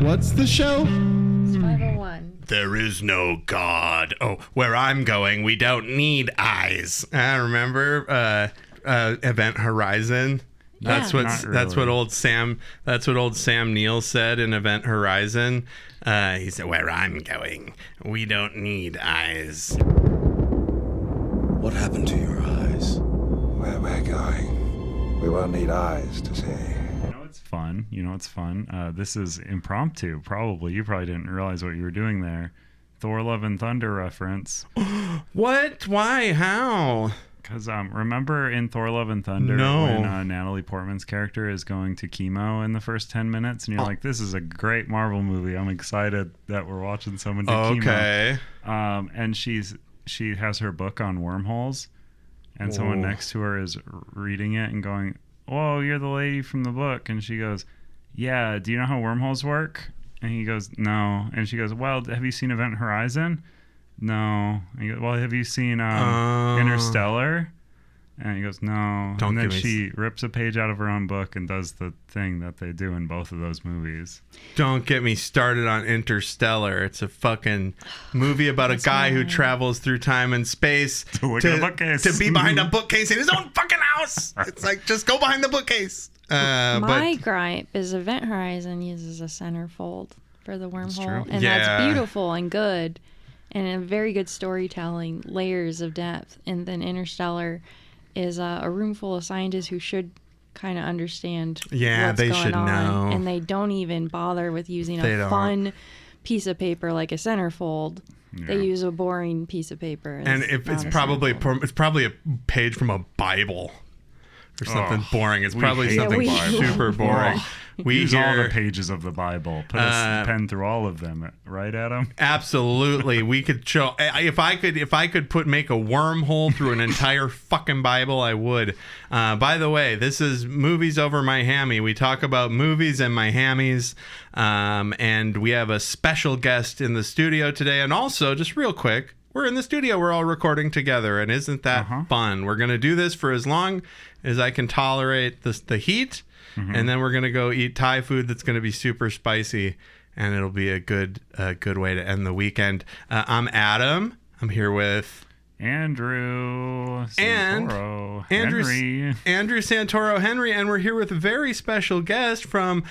What's the show? It's 501. There is no God. Oh, where I'm going, we don't need eyes. Remember Event Horizon? Yeah. That's what old Sam Neill said in Event Horizon. He said, "Where I'm going, we don't need eyes." What happened to your eyes? Where we're going, we won't need eyes to see. You know it's fun. This is impromptu, probably. You probably didn't realize what you were doing there. Thor Love and Thunder reference. What? Why? How? Because remember in Thor Love and Thunder when Natalie Portman's character is going to chemo in the first 10 minutes and you're like, this is a great Marvel movie. I'm excited that we're watching someone do chemo. Okay. And she has her book on wormholes and someone next to her is reading it and going, "Whoa, you're the lady from the book." And she goes, "Yeah, do you know how wormholes work?" And he goes, "No." And she goes, "Well, have you seen Event Horizon?" "No." And he goes, "Well, have you seen Interstellar?" And he goes, "No." And then she rips a page out of her own book and does the thing that they do in both of those movies. Don't get me started on Interstellar. It's a fucking movie about a guy who travels through time and space to be behind a bookcase in his own fucking house. It's like, just go behind the bookcase. My gripe is Event Horizon uses a centerfold for the wormhole, and that's beautiful and good, and a very good storytelling, layers of depth. And then Interstellar is a room full of scientists who should kind of understand what's they going should on, know, and they don't even bother with using a fun piece of paper like a centerfold. They use a boring piece of paper, and it's probably a page from a Bible or something boring. It's probably something super boring. We use all the pages of the Bible. Put a pen through all of them, right, Adam? Absolutely. We could show if I could make a wormhole through an entire fucking Bible, I would. By the way, this is Movies Over My Hammy. We talk about movies and my hammies, and we have a special guest in the studio today. And also, just real quick, we're in the studio. We're all recording together, and isn't that fun? We're gonna do this for as long as I can tolerate the heat. And then we're going to go eat Thai food that's going to be super spicy, and it'll be a good way to end the weekend. I'm Adam. I'm here with Andrew Santoro Henry. Andrew Santoro Henry, and we're here with a very special guest from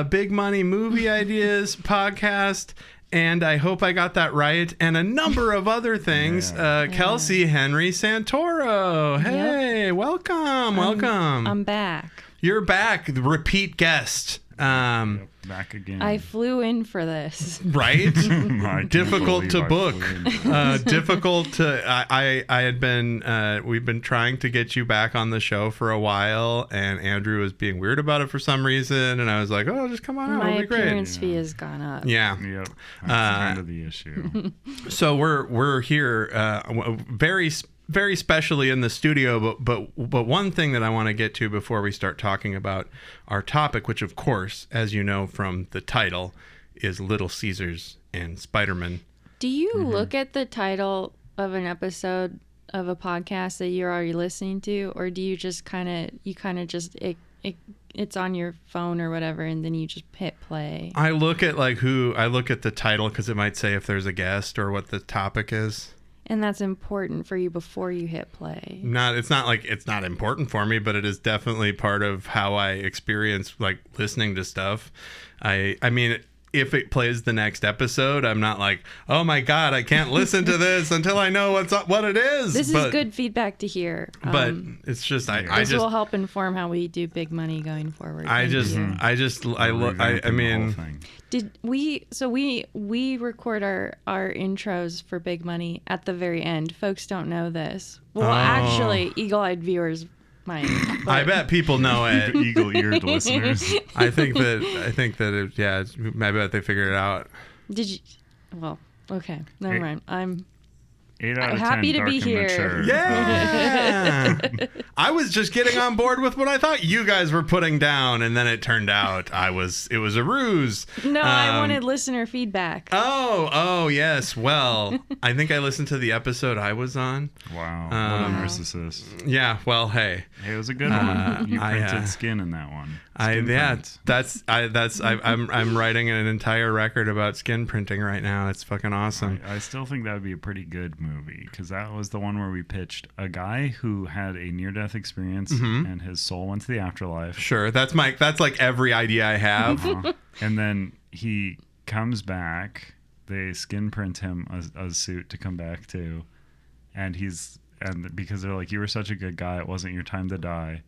Big Money Movie Ideas podcast. And I hope I got that right. And a number of other things. Kelsey Henry Santoro. Hey, welcome. I'm back. You're back, the repeat guest. Back again. I flew in for this. Right? Difficult to book. Difficult to. I had been. We've been trying to get you back on the show for a while, and Andrew was being weird about it for some reason, and I was like, "Oh, just come on out. It'll be great." My appearance fee has gone up. Yeah. Yep. That's kind of the issue. So we're here, very specially in the studio, but one thing that I want to get to before we start talking about our topic, which of course, as you know from the title, is Little Caesars and Spider-Man. Do you look at the title of an episode of a podcast that you're already listening to, or do you just it's on your phone or whatever, and then you just hit play? I look at the title because it might say if there's a guest or what the topic is. And that's important for you before you hit play. It's not important for me, but it is definitely part of how I experience like listening to stuff. I mean, if it plays the next episode, I'm not like, oh my God, I can't listen to this until I know what it is. This is good feedback to hear. But it's just, this will help inform how we do Big Money going forward. I mean, did we record our intros for Big Money at the very end. Folks don't know this. Well, actually, eagle-eyed viewers might. I bet people know it. Eagle-eared listeners. I think that I bet they figured it out. Did you? Well, okay, never mind. I'm 8 out of 10. Happy to dark be and here. mature. Yeah. I was just getting on board with what I thought you guys were putting down, and then it turned out it was a ruse. No, I wanted listener feedback. Oh, yes. Well, I think I listened to the episode I was on. Wow. What a narcissist. Yeah. Well, hey. Hey, it was a good one. You printed skin in that one. I'm writing an entire record about skin printing right now. It's fucking awesome. I still think that would be a pretty good movie, because that was the one where we pitched a guy who had a near-death experience and his soul went to the afterlife. Sure, that's like every idea I have. And then he comes back. They skin print him a suit to come back to, and because they're like, you were such a good guy, it wasn't your time to die.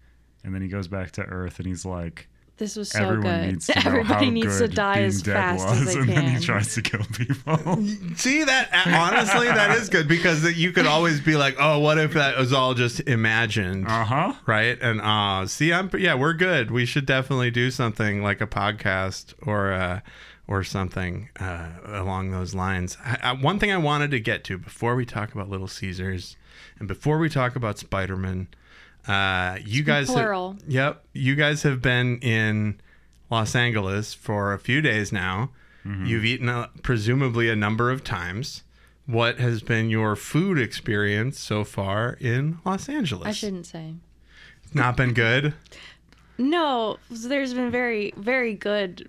And then he goes back to Earth and he's like, this was so everyone good. Needs to know Everybody how needs good to die being as dead fast was, as they and can. then he tries to kill people. See, that honestly, that is good, because you could always be like, oh, what if that was all just imagined? Right? And we're good. We should definitely do something like a podcast or something along those lines. One thing I wanted to get to before we talk about Little Caesars and before we talk about Spider-Man, you guys plural. You guys have been in Los Angeles for a few days now. You've eaten presumably a number of times. What has been your food experience so far in Los Angeles? I shouldn't say. Not been good? No, there's been very, very good,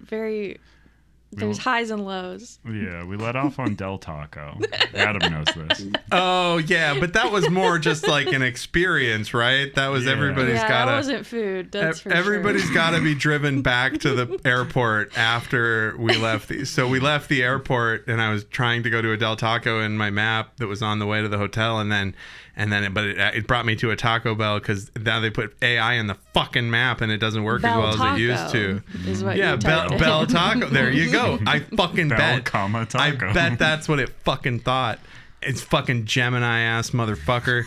there's highs and lows. Yeah, we let off on Del Taco. Adam knows this. Oh, yeah, but that was more just like an experience, right? That was everybody's got to... that wasn't food, that's for everybody's sure. got to be driven back to the airport after we left. So we left the airport, and I was trying to go to a Del Taco in my map that was on the way to the hotel, but it brought me to a Taco Bell, because now they put AI in the fucking map and it doesn't work as well as it used to. Is what Yeah, Bell Taco. There you go. I fucking bet. Taco. I bet that's what it fucking thought. It's fucking Gemini ass motherfucker.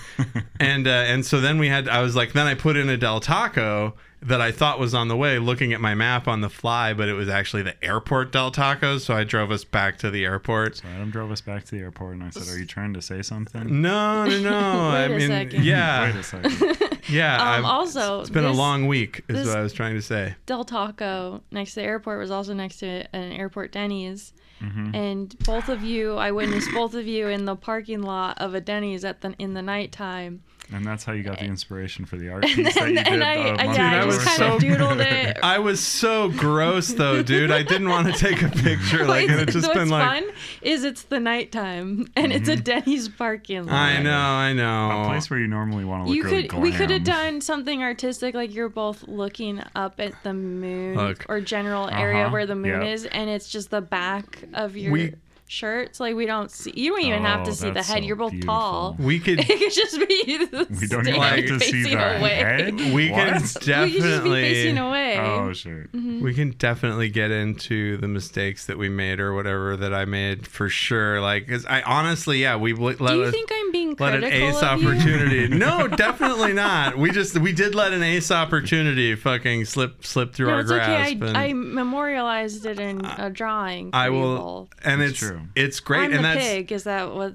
And so then I put in a Del Taco that I thought was on the way, looking at my map on the fly, but it was actually the airport Del Tacos, so I drove us back to the airport. So Adam drove us back to the airport, and I said, are you trying to say something? No. Wait a second. Yeah. Wait a second. Yeah. Also, it's been a long week, is what I was trying to say. Del Taco next to the airport was also next to an airport Denny's. And I witnessed both of you in the parking lot of a Denny's in the nighttime. And that's how you got the inspiration for the art piece that you did. I just kind of doodled it. I was so gross, though, dude. I didn't want to take a picture. Like, and it's just what's been like... fun is it's the nighttime, and it's a Denny's parking lot. I know. A place where you normally want to look really glam. We could have done something artistic, like you're both looking up at the moon or general area where the moon is, and it's just the back of your shirts. Like, we don't see, you don't even have to see the head. So You're both beautiful. Tall. We could... It could just be we don't even have to see the head? We can We could just be definitely... facing away. Oh, sure. We can definitely get into the mistakes that we made or whatever that I made, for sure. Like, because I honestly, we let Do you think I'm being let critical an ace of you? opportunity. No, definitely not. We did let an ace opportunity fucking slip through No, our it's grasp. okay. I memorialized it in a drawing. I for you will, both. and That's true. It's great, I'm and the that's pig. Is that what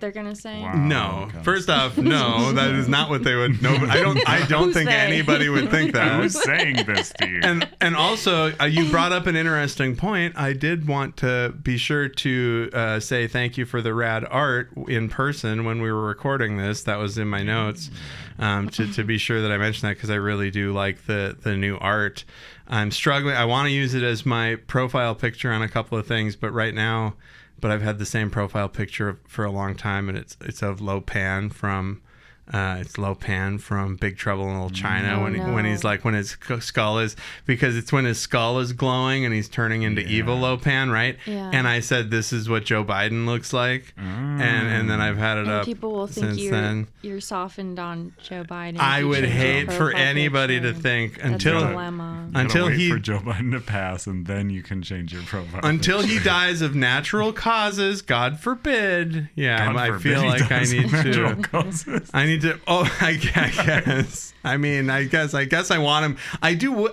they're gonna say? Wow. no. Okay. First off, no, that is not what they would. No, I don't Who's think they? anybody would think I that. was saying this to you. And also, you brought up an interesting point. I did want to be sure to say thank you for the rad art in person when we were recording this. That was in my notes, to be sure that I mentioned that, because I really do like the new art. I'm struggling. I want to use it as my profile picture on a couple of things, but I've had the same profile picture for a long time, and it's of Lo Pan from Big Trouble in Little China when he's like, when his skull is, because it's when his skull is glowing and he's turning into evil Lo Pan, right? Yeah. And I said, this is what Joe Biden looks like, and then I've had it up. People will think since you're softened on Joe Biden. I would hate Profile for anybody picture. to think That's a until dilemma. Wait for Joe Biden to pass, and then you can change your profile. Until he dies of natural causes, God forbid. Yeah, God I forbid feel he like I dies need of natural to. causes. I need need to. Oh, I guess. I mean, I guess I want him. I do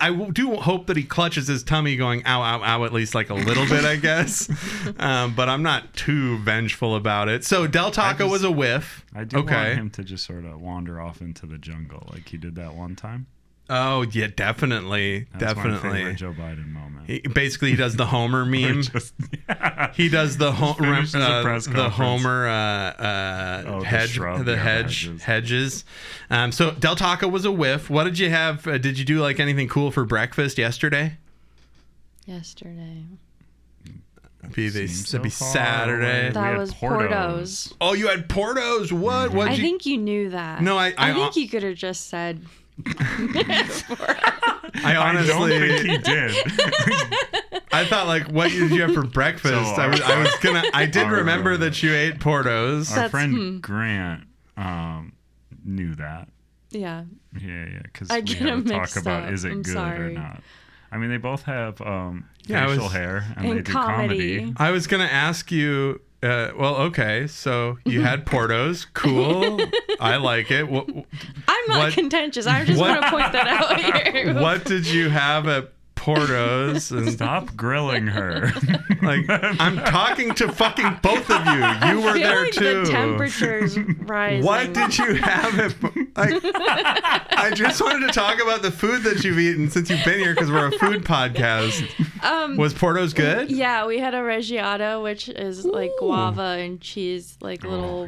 hope that he clutches his tummy, going ow, ow, ow, at least like a little bit. I guess, but I'm not too vengeful about it. So Del Taco was a whiff. I do want him to just sort of wander off into the jungle like he did that one time. Oh yeah, definitely. That's my favorite Joe Biden moment. He does the Homer meme. He does the Homer hedges. So Del Taco was a whiff. What did you have? Did you do like anything cool for breakfast yesterday? It'd be Saturday. That was Portos. Oh, you had Portos. What? Mm-hmm. I think you knew that. No, I think you could have just said. I honestly don't think he did. I thought, like, what did you have for breakfast? I did remember that you ate Portos. Our friend Grant knew that. Yeah. Yeah, because we had to talk about is it good or not. I mean, they both have facial hair and they do comedy. I was gonna ask you. Well, okay, so you had Portos. Cool. I like it. I'm not contentious. I just want to point that out here. What did you have at Portos? And stop grilling her. Like, I'm talking to fucking both of you. You were there too. The temperature's rising. What did you have at? I just wanted to talk about the food that you've eaten since you've been here because we're a food podcast. Was Portos good? Yeah, we had a Reggiata, which is like guava and cheese, like little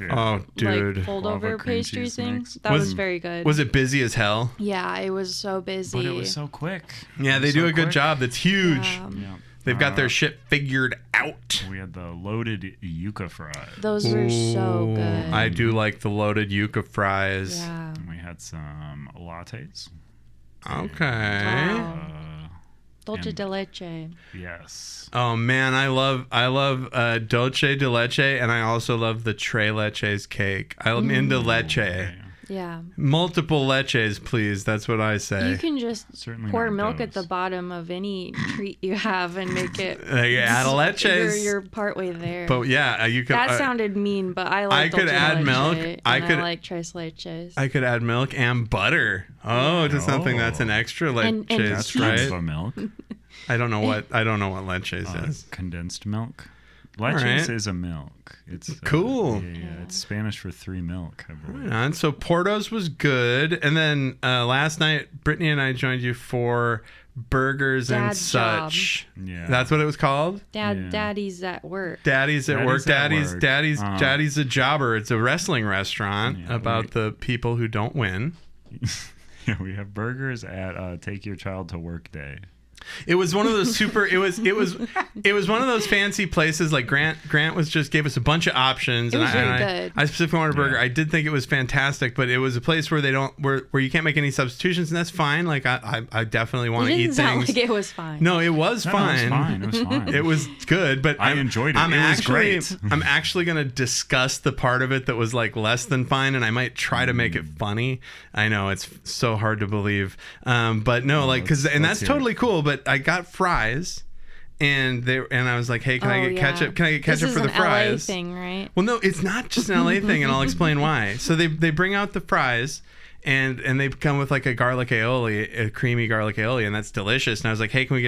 dude, like fold-over pastry thing. That was very good. Was it busy as hell? Yeah, it was so busy. But it was so quick. Yeah, they do a good job. That's huge. Yeah. They've got their shit figured out. We had the loaded yuca fries. Those were so good. I do like the loaded yuca fries. Yeah. And we had some lattes. Okay. Wow. Dulce de leche. Yes. Oh man, I love dulce de leche, and I also love the tres leches cake. I'm into leche. Yeah. Multiple leches, please. That's what I say. You can just pour milk at the bottom of any treat you have and make it. Add a leches. You're partway there. But yeah, you could. That sounded mean, but I like. I could add milk. I like tres leches. I could add milk and butter. Oh, to something that's an extra leches, and that's right? Milk. I don't know what leches is. Condensed milk. Leches is a milk. It's cool. Yeah, it's Spanish for 3 milk, I believe. Right on. So Portos was good, and then last night Brittany and I joined you for burgers and such. Job. Yeah, that's what it was called. Daddy's at work. Daddy's at work. Daddy's a jobber. It's a wrestling restaurant about the people who don't win. Yeah, we have burgers at Take Your Child to Work Day. It was one of those it was one of those fancy places. Like Grant gave us a bunch of options, it was really good. I specifically wanted a burger. I did think it was fantastic, but it was a place where where you can't make any substitutions, and that's fine. Like I definitely want to eat things. Like it was fine. No, it was fine. It was fine. It was good, but I enjoyed it. It was great. I'm actually gonna discuss the part of it that was like less than fine, and I might try to make it funny. I know it's so hard to believe, but no, like that's totally cool. But I got fries, and I was like, "Hey, can I get ketchup? Can I get ketchup for the fries?" This is an LA thing, right? Well, no, it's not just an LA thing, and I'll explain why. So they bring out the fries, and they come with like a garlic aioli, a creamy garlic aioli, and that's delicious. And I was like, "Hey, can I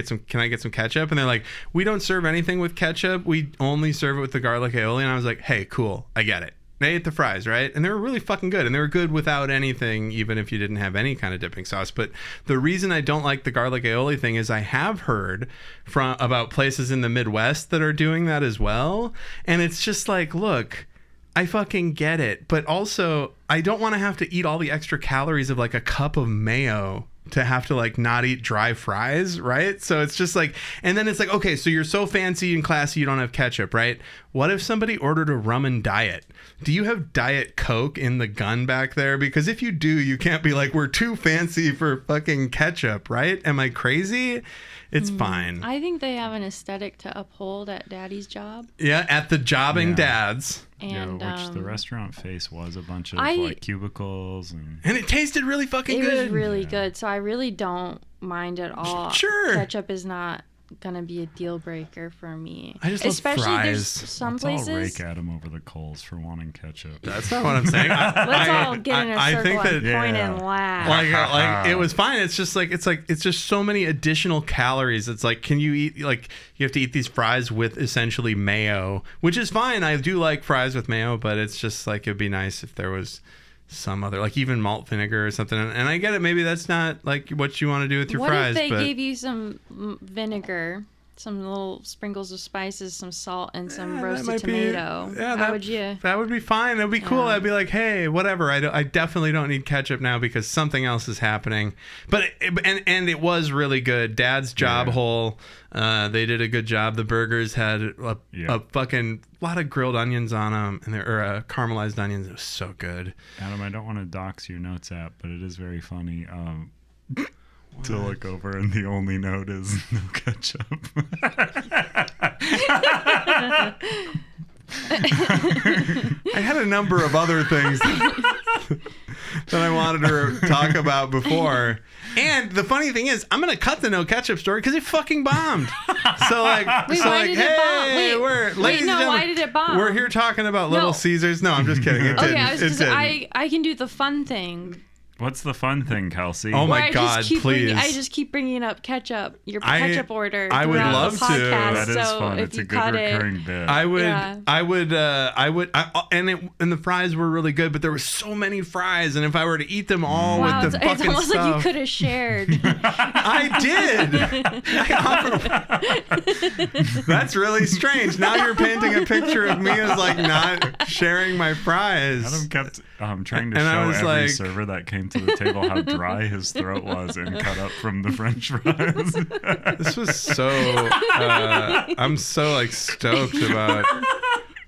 get some ketchup?" And they're like, "We don't serve anything with ketchup. We only serve it with the garlic aioli." And I was like, "Hey, cool, I get it." They ate the fries, right? And they were really fucking good. And they were good without anything, even if you didn't have any kind of dipping sauce. But the reason I don't like the garlic aioli thing is I have heard about places in the Midwest that are doing that as well. And it's just like, look, I fucking get it. But also, I don't want to have to eat all the extra calories of like a cup of mayo to have to like not eat dry fries, right? So it's just like, and then it's like, okay, so you're so fancy and classy you don't have ketchup, right? What if somebody ordered a rum and diet? Do you have Diet Coke in the gun back there? Because if you do, you can't be like, we're too fancy for fucking ketchup, right? Am I crazy? It's fine. I think they have an aesthetic to uphold at Daddy's job. Yeah, at the jobbing dads. And which the restaurant face was a bunch of like cubicles and it tasted really fucking good. It was really good, so I really don't mind at all. Sure. Ketchup is not gonna be a deal breaker for me. I just love Especially fries. there's some Let's places. all rake at him over the coals for wanting ketchup. That's not what I'm saying. Let's all get in a I circle think that, and point and laugh. like it was fine. It's just like it's just so many additional calories. It's like, can you eat, like, you have to eat these fries with essentially mayo, which is fine. I do like fries with mayo, but it's just like, it'd be nice if there was some other, like, even malt vinegar or something. And I get it, maybe that's not like what you want to do with your fries. What if they but gave you some vinegar, some little sprinkles of spices, some salt, and some roasted tomato? How would you? That would be fine. That'd be cool. Yeah. I'd be like, hey, whatever. I definitely don't need ketchup now because something else is happening. But and it was really good. Dad's Job Hole. They did a good job. The burgers had a fucking lot of grilled onions on them, and caramelized onions. It was so good. Adam, I don't want to dox your notes app, but it is very funny to look over and the only note is no ketchup. I had a number of other things that I wanted to talk about before. And the funny thing is, I'm going to cut the no ketchup story because it fucking bombed. So like, Wait, why did it bomb? ladies and gentlemen, why did it bomb? We're here talking about Little Caesars. No, I'm just kidding. It didn't. I can do the fun thing. What's the fun thing, Kelsey? Oh my God, please. I just keep bringing up your ketchup order. I would love the podcast, to. That is so fun. If It's you a good cut recurring bit. I would, and the fries were really good, but there were so many fries, and if I were to eat them all with the fucking it's almost stuff, like you could have shared. I did. That's really strange. Now you're painting a picture of me as like not sharing my fries. Adam kept trying to And I show was every like- server that came to the table how dry his throat was and cut up from the French fries. This was so. I'm so like stoked about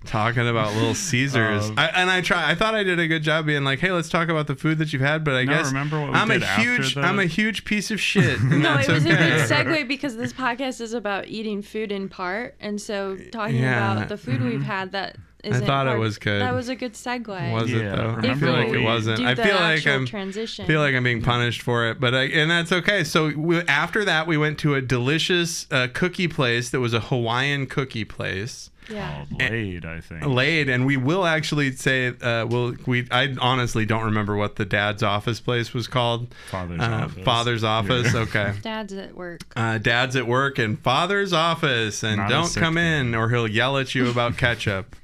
talking about Little Caesars. I thought I did a good job being like, hey, let's talk about the food that you've had. But I guess remember what we did after I'm a huge piece of shit. And No, that's it was okay. a good segue because this podcast is about eating food in part, and so talking about the food we've had that isn't. I thought it was good. That was a good segue. Was it though? I remember feel like when it we wasn't. do I the feel like actual transition. feel like I'm being punished for it, but and that's okay. So after that, we went to a delicious cookie place that was a Hawaiian cookie place. Yeah. Laid, I think. Laid, and we will actually say I honestly don't remember what the dad's office place was called. Father's office. Father's office. Yeah. Okay. Dad's at work. Dad's at work and father's office, and Not a don't sick come day. in or he'll yell at you about ketchup.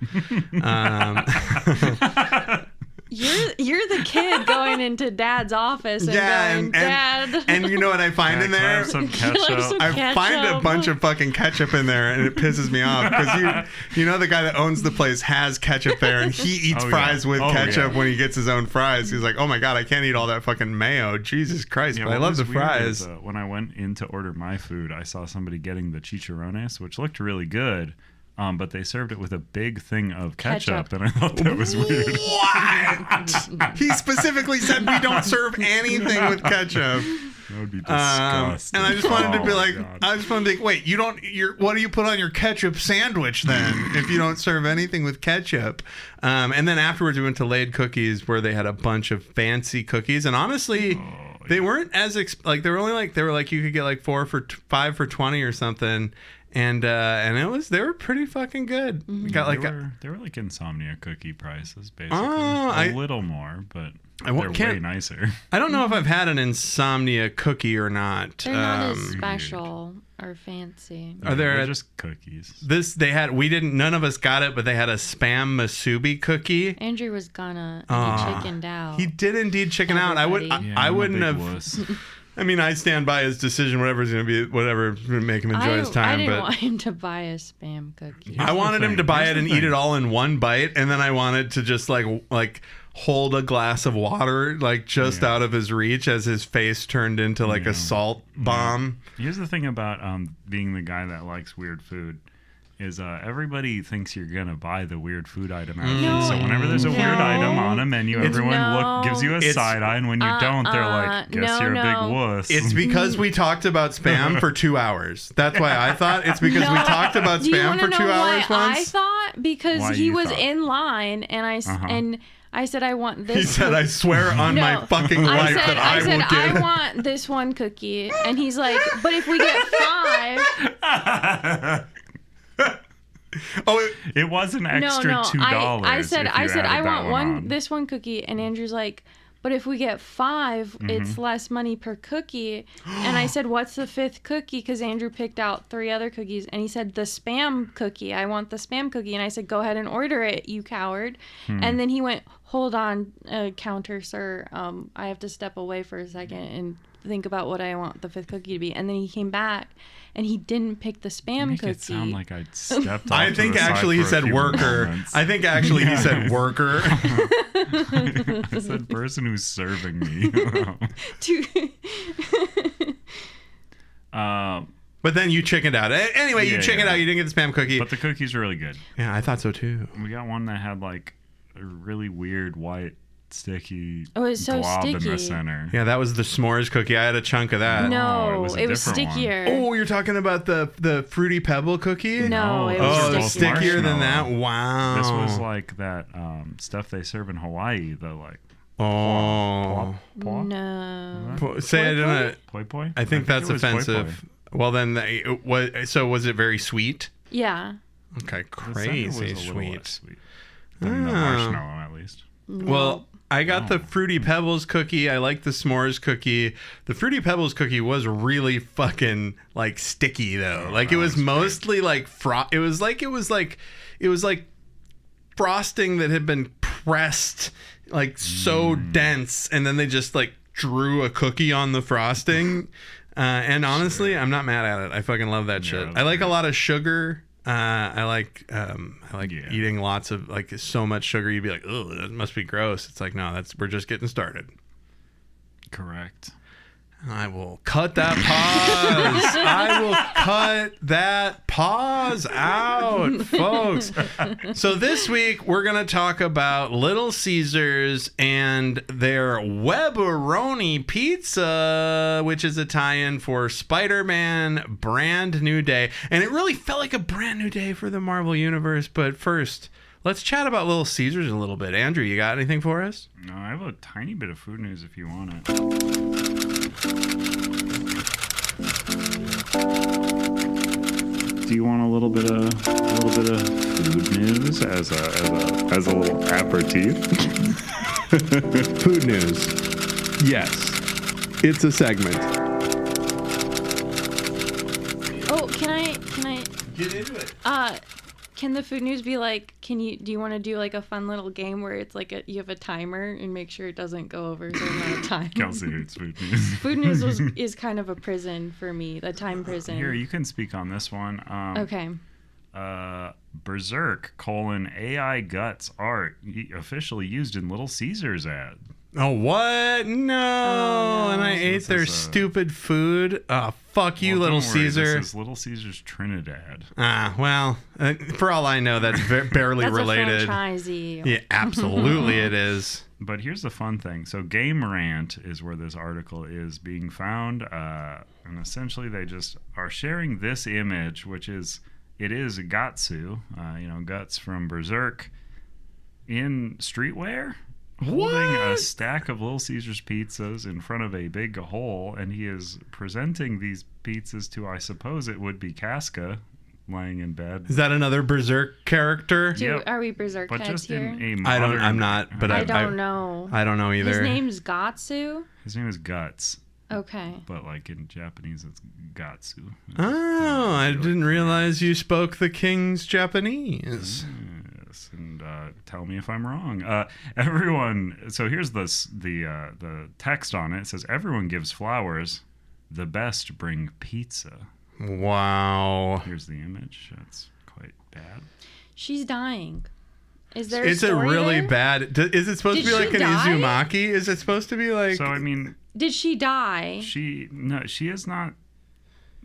You're the kid going into Dad's office and going, Dad. and you know what I find in Can I there? have some Can I have ketchup? some I find a ketchup? bunch of fucking ketchup in there, and it pisses me off because you know the guy that owns the place has ketchup there, and he eats Oh, fries yeah. with Oh, ketchup yeah. when he gets his own fries. He's like, oh my God, I can't eat all that fucking mayo. Jesus Christ, but I what love was the weird fries. is, when I went in to order my food, I saw somebody getting the chicharrones, which looked really good. But they served it with a big thing of ketchup. And I thought that was weird. What? He specifically said we don't serve anything with ketchup. That would be disgusting. And I just wanted to be Oh, like, God. I just wanted to be like, wait, you don't, what do you put on your ketchup sandwich then if you don't serve anything with ketchup? And then afterwards we went to Laid Cookies where they had a bunch of fancy cookies. And honestly, they weren't as, they were like, you could get like 5 for 20 or something. And they were pretty fucking good. Mm-hmm. Got like they were like insomnia cookie prices, basically. Oh, a little more, but they're way can't- nicer. I don't know if I've had an insomnia cookie or not. They're not as special or fancy. Are there They're just cookies? None of us got it, but they had a Spam Masubi cookie. Andrew was gonna, and he chickened out. He did indeed chicken out. I wouldn't have. Wuss. I mean, I stand by his decision. Whatever's going to be, whatever's going to make him enjoy his time. I didn't but want him to buy a Spam cookie. I wanted him to buy Here's it the and thing. eat it all in one bite, and then I wanted to just like hold a glass of water just out of his reach as his face turned into like a salt bomb. Here's the thing about being the guy that likes weird food. Is everybody thinks you're gonna buy the weird food item out of it. So whenever there's a weird item on a menu, everyone gives you a side eye, and when you don't, they're like, "Guess you're a big wuss." It's because we talked about Spam for 2 hours. That's why I thought it's because we talked about Do you Spam wanna for 2 know hours why once. I thought because Why he you was thought? in line, and I said I want this. He said, "I swear on my fucking life that I will I give." want this one cookie, and he's like, "But if we get 5, 5. Oh, It was an extra $2. I said I want this one cookie, and Andrew's like, but if we get 5, it's less money per cookie. And I said, what's the 5th cookie? Because Andrew picked out 3 other cookies, and he said the Spam cookie. I want the Spam cookie, and I said, go ahead and order it, you coward. And then he went, hold on, counter sir, I have to step away for a second and think about what I want the 5th cookie to be. And then he came back, and he didn't pick the Spam cookie. It sound like I stepped. I think actually he said worker. I think actually he said worker. I said person who's serving me. But then you chickened out. Anyway, you chickened out. You didn't get the Spam cookie. But the cookies are really good. Yeah, I thought so too. We got one that had like a really weird white sticky it's so glob in sticky. the center. Yeah, that was the s'mores cookie. I had a chunk of that. No, it was stickier. Oh, you're talking about the Fruity Pebble cookie? No, it Oh, was it's stickier than that? Wow. This was like that stuff they serve in Hawaii, the like Oh. No. Say it in a... Poi poi? I think that's it was offensive. poi poi. Well, then, was it very sweet? Yeah. Okay, The center crazy was a little sweet. less sweet than the marshmallow, at least. Well, I got the Fruity Pebbles cookie. I like the s'mores cookie. The Fruity Pebbles cookie was really fucking like sticky though. Like it was mostly like it was like frosting that had been pressed like so dense, and then they just like drew a cookie on the frosting. And honestly, I'm not mad at it. I fucking love that shit. I like a lot of sugar. I like eating lots of like so much sugar. You'd be like, oh, that must be gross. It's like, no, we're just getting started. Correct. I will cut that pause. I will cut that pause out, folks. So this week we're going to talk about Little Caesars and their Pepperoni pizza, which is a tie-in for Spider-Man Brand New Day. And it really felt like a brand new day for the Marvel Universe. But first, let's chat about Little Caesars a little bit. Andrew, you got anything for us? No, I have a tiny bit of food news if you want it. Do you want a little bit of food news as a little aperitif? Food news. Yes. It's a segment. Oh, can I Get into it. Can the food news be like, do you want to do like a fun little game where it's like you have a timer and make sure it doesn't go over a certain amount of time? Kelsey hates food news. Food news is kind of a prison for me, a time prison. Here, you can speak on this one. Okay. Berserk: AI guts art officially used in Little Caesars ad. Oh, what? No. And I ate This their is stupid food. Oh, fuck you, Little don't worry, Caesar. This is Little Caesars Trinidad. Well, for all I know, that's barely That's related. a franchisee. Yeah, absolutely it is. But here's the fun thing. So Game Rant is where this article is being found. And essentially they just are sharing this image, which is Gatsu, Guts from Berserk, in streetwear. Holding a stack of Little Caesars pizzas in front of a big hole, and he is presenting these pizzas to, I suppose it would be Casca, laying in bed. Is that another Berserk character? Yep. Are we Berserk But heads just here? in a modern... I'm not, but I don't know. I don't know either. His name's Gatsu? His name is Guts, Okay. but like in Japanese it's Gatsu. Oh, I didn't realize you spoke the king's Japanese. Yes, and tell me if I'm wrong. Everyone. So here's the text on it. It says, "Everyone gives flowers. The best bring pizza." Wow. Here's the image. That's quite bad. She's dying. Is there It's a story really there? bad... Is it supposed to be Did like she an die? Izumaki? Is it supposed to be like... So I mean, Did she die? she is not.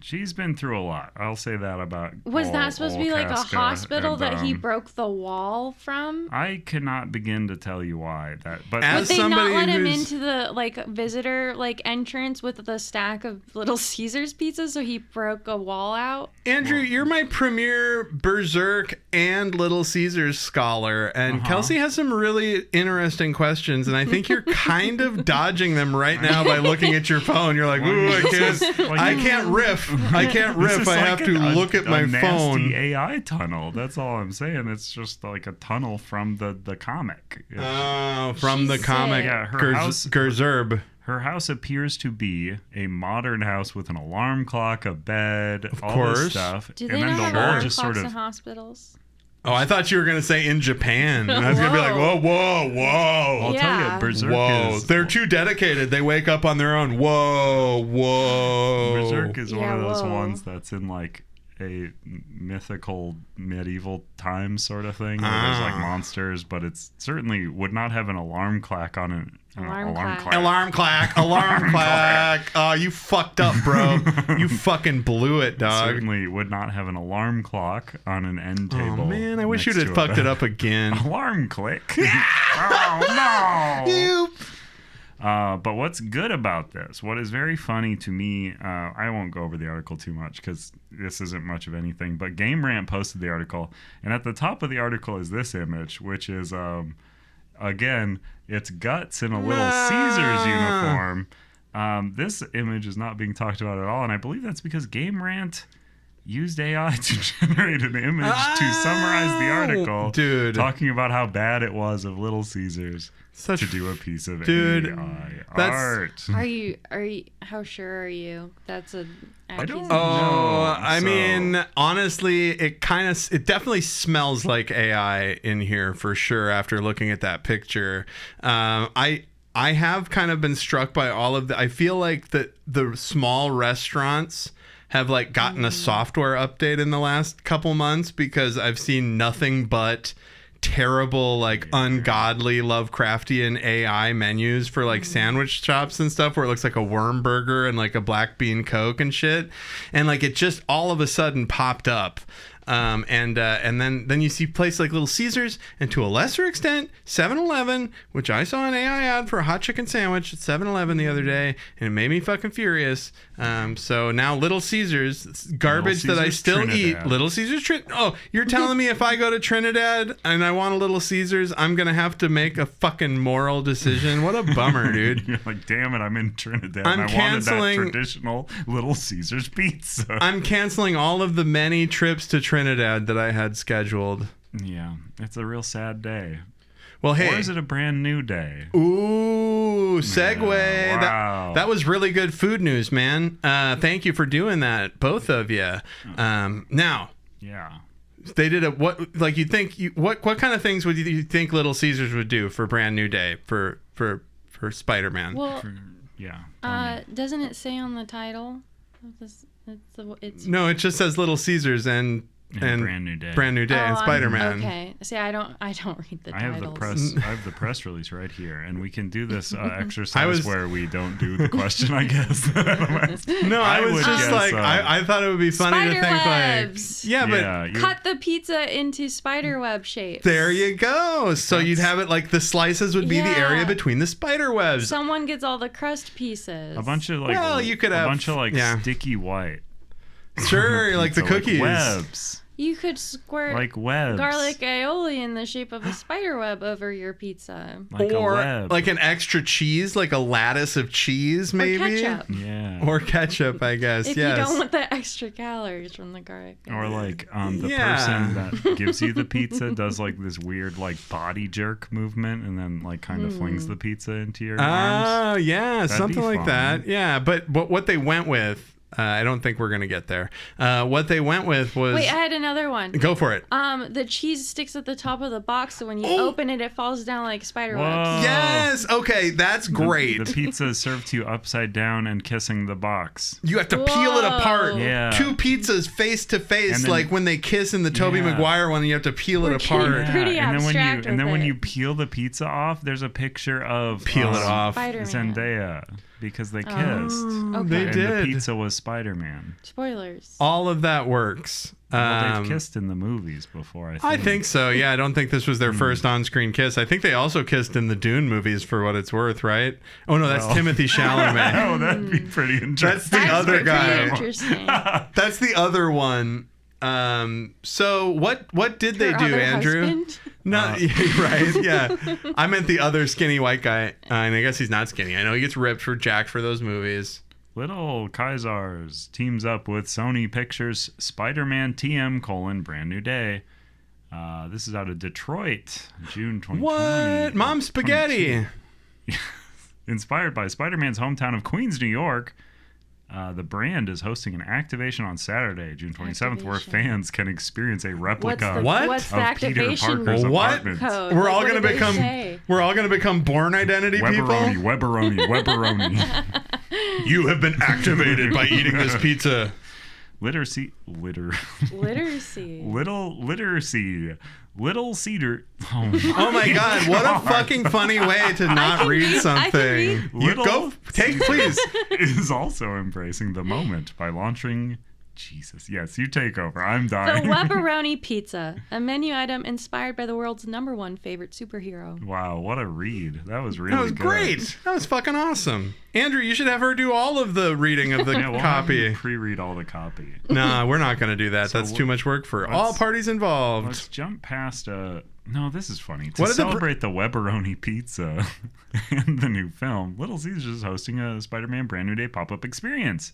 She's been through a lot. I'll say that about. Was that supposed to be like a Casca, hospital and, that he broke the wall from? I cannot begin to tell you why that. But As Would they not somebody let him who's- into the visitor entrance with the stack of Little Caesars pizzas, so he broke a wall out? Andrew, you're my premier Berserk and Little Caesars scholar, and Kelsey has some really interesting questions, and I think you're kind of dodging them right now by looking at your phone. You're like, ooh, I can't riff. I can't This riff. is I like have to look at my a phone. nasty AI tunnel. That's all I'm saying. It's just like a tunnel from the comic. Oh, from the She's comic. sick. Yeah, her house- Gerzerb. Her house appears to be a modern house with an alarm clock, a bed, all course. this stuff. Do and they then not the have wall alarm just clocks sort in of hospitals? Oh, I thought you were gonna say in Japan. And I was gonna be like, whoa, whoa, whoa. I'll tell Yeah. you, Berserk Whoa, is they're too dedicated. They wake up on their own. Whoa, whoa. Berserk is one Yeah, of those whoa. ones that's in like a mythical medieval time sort of thing where there's like monsters, but it's certainly would not have an alarm clock on an Alarm clock. Alarm clack, alarm clack. Oh, you fucked up, bro. You fucking blew it, dog. Certainly would not have an alarm clock on an end table. Oh man, I wish you'd next have to a fucked it bed. up again. Alarm click. Oh no. You. But what's good about this? What is very funny to me, I won't go over the article too much because this isn't much of anything, but Game Rant posted the article, and at the top of the article is this image, which is, again, it's Guts in a Little Caesars uniform. This image is not being talked about at all, and I believe that's because Game Rant used AI to generate an image to summarize the article, dude, talking about how bad it was of Little Caesars to do a piece of AI art. Are you? How sure are you? That's a. I don't accusation. know. I So- mean, honestly, it definitely smells like AI in here for sure. After looking at that picture, I have kind of been struck by all of the. I feel like the small restaurants have like gotten a software update in the last couple months because I've seen nothing but terrible, like ungodly Lovecraftian AI menus for like sandwich shops and stuff where it looks like a worm burger and like a black bean Coke and shit. And like it just all of a sudden popped up. And then you see places like Little Caesars and to a lesser extent 7-Eleven, which I saw an AI ad for a hot chicken sandwich at 7-Eleven the other day, and it made me fucking furious. So now Little Caesars, garbage Little that I Caesars still Trinidad. eat. Little Caesars Oh, you're telling me if I go to Trinidad and I want a Little Caesars, I'm gonna have to make a fucking moral decision? What a bummer, dude. You're like, damn it, I'm in Trinidad. I'm and I canceling- wanted that traditional Little Caesars pizza. I'm canceling all of the many trips to Trinidad that I had scheduled. Yeah, it's a real sad day. Well, hey. Or is it a brand new day? Ooh, segue. Yeah, wow. That was really good food news, man. Thank you for doing that, both of you. Now, Yeah. they did what kind of things would you think Little Caesars would do for brand new day for Spider-Man? Well, Yeah. doesn't it say on the title? It's No, it just says Little Caesars and Brand New Day. Brand New Day and Spider-Man. Okay. See, I don't read the I titles. have the press release right here, and we can do this exercise where we don't do the question, I guess. No, I was would just guess, like I thought it would be funny to think Spiderwebs. like yeah, but Cut the pizza into spiderweb shapes. there you go. So you'd have it like the slices would be the area between the spider webs. Someone gets all the crust pieces. a bunch of like Well, you could have- a bunch of like yeah. sticky white. Sure, like the Pizza, cookies. webs. You could squirt Like webs. garlic aioli in the shape of a spider web over your pizza. Like or a web. like an extra cheese, like a lattice of cheese, maybe. Or ketchup. Yeah. Or ketchup, I guess. If yes. you don't want the extra calories from the garlic. Or like the Yeah. person that gives you the pizza does like this weird like body jerk movement and then like kind of flings the pizza into your arms. Oh, yeah, That'd something be like fun. that. Yeah, but what they went with, I don't think we're going to get there. What they went with was... Wait, I had another one. Go for it. The cheese sticks at the top of the box, so when you open it, it falls down like spider Whoa. webs. Yes! Okay, that's great. The pizza is served to you upside down and kissing the box. You have to peel it apart. Yeah. Two pizzas face to face, And then- like when they kiss in the Tobey Yeah. Maguire one, you have to peel it We're apart. getting pretty and then abstract when with you it. peel the pizza off, there's a picture of Peel it off. Spider-Man. Zendaya because they kissed. Okay. They And did. the pizza was Spider-Man. Spoilers. All of that works. Well, they've kissed in the movies before, I think. I think so. Yeah, I don't think this was their first on-screen kiss. I think they also kissed in the Dune movies, for what it's worth, right? Oh no, that's Well. Timothée Chalamet. Oh, that'd be pretty interesting. That's the other pretty guy. Interesting. That's the other one. So what did they Her do, other Andrew? husband? No, right? Yeah, I meant the other skinny white guy, and I guess he's not skinny. I know he gets ripped for jacked for those movies. Little Kaisars teams up with Sony Pictures Spider-Man TM: Brand New Day. This is out of Detroit, June 2020. What? Mom Spaghetti. Inspired by Spider-Man's hometown of Queens, New York, the brand is hosting an activation on Saturday, June 27th, where fans can experience a replica What's the of activation Peter Parker's apartment. code? We're Like, all what gonna do they become say? Born Identity people. Webberoni. You have been activated by eating this pizza. Literacy. Little Cedar. Oh my God! What a fucking funny way to not read something. You go take, please. Is also embracing the moment by launching. Jesus, yes, you take over. I'm dying. The Webberoni Pizza, a menu item inspired by the world's #1 favorite superhero. Wow, what a read! That was really That was good. great. That was fucking awesome. Andrew, you should have her do all of the reading of the Yeah, we'll copy. have you pre-read all the copy. Nah, we're not going to do that. So That's too much work for all parties involved. Let's jump past. No, this is funny. To What are the celebrate the Webberoni Pizza and the new film, Little Caesars is hosting a Spider-Man Brand New Day pop-up experience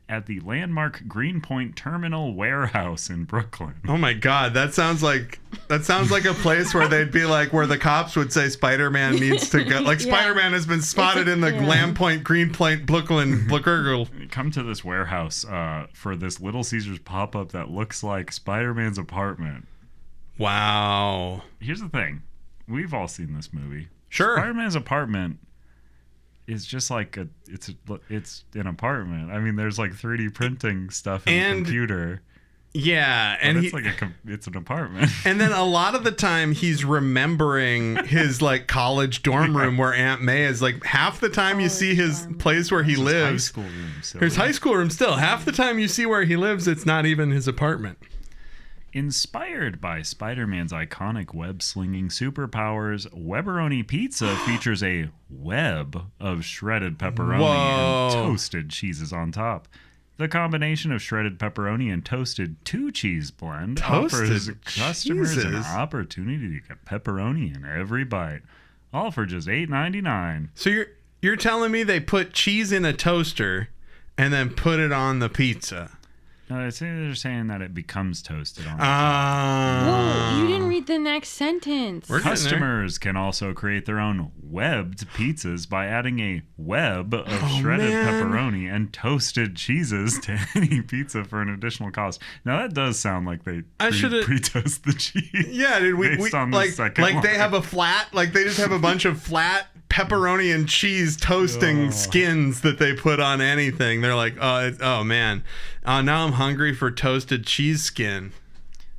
at the landmark Greenpoint Terminal Warehouse in Brooklyn. Oh my God, that sounds like a place where they'd be like, where the cops would say Spider-Man needs to go. Like Yeah. Spider-Man has been spotted in the Lampoint, Greenpoint, Brooklyn. Come to this warehouse for this Little Caesars pop-up that looks like Spider-Man's apartment. Wow. Here's the thing. We've all seen this movie. Sure. Spider-Man's apartment is just like it's an apartment. I mean, there's like 3D printing stuff in the computer. Yeah, And it's it's an apartment. And then a lot of the time he's remembering his like college dorm room where Aunt May is. Like half the time you see his place where he lives. High school room. His high school room still. Half the time you see where he lives, it's not even his apartment. Inspired by Spider-Man's iconic web-slinging superpowers, Webberoni Pizza features a web of shredded pepperoni and toasted cheeses on top. The combination of shredded pepperoni and toasted two-cheese blend offers customers an opportunity to get pepperoni in every bite, all for just $8.99. So you're telling me they put cheese in a toaster and then put it on the pizza? No, they're saying that it becomes toasted on. Whoa, you didn't read the next sentence. Customers can also create their own webbed pizzas by adding a web of shredded pepperoni and toasted cheeses to any pizza for an additional cost. Now that does sound like they pre-toast the cheese. Yeah, dude, we they have a flat, like they just have a bunch of flat pepperoni and cheese toasting skins that they put on anything. They're like, oh man, now I'm hungry for toasted cheese skin.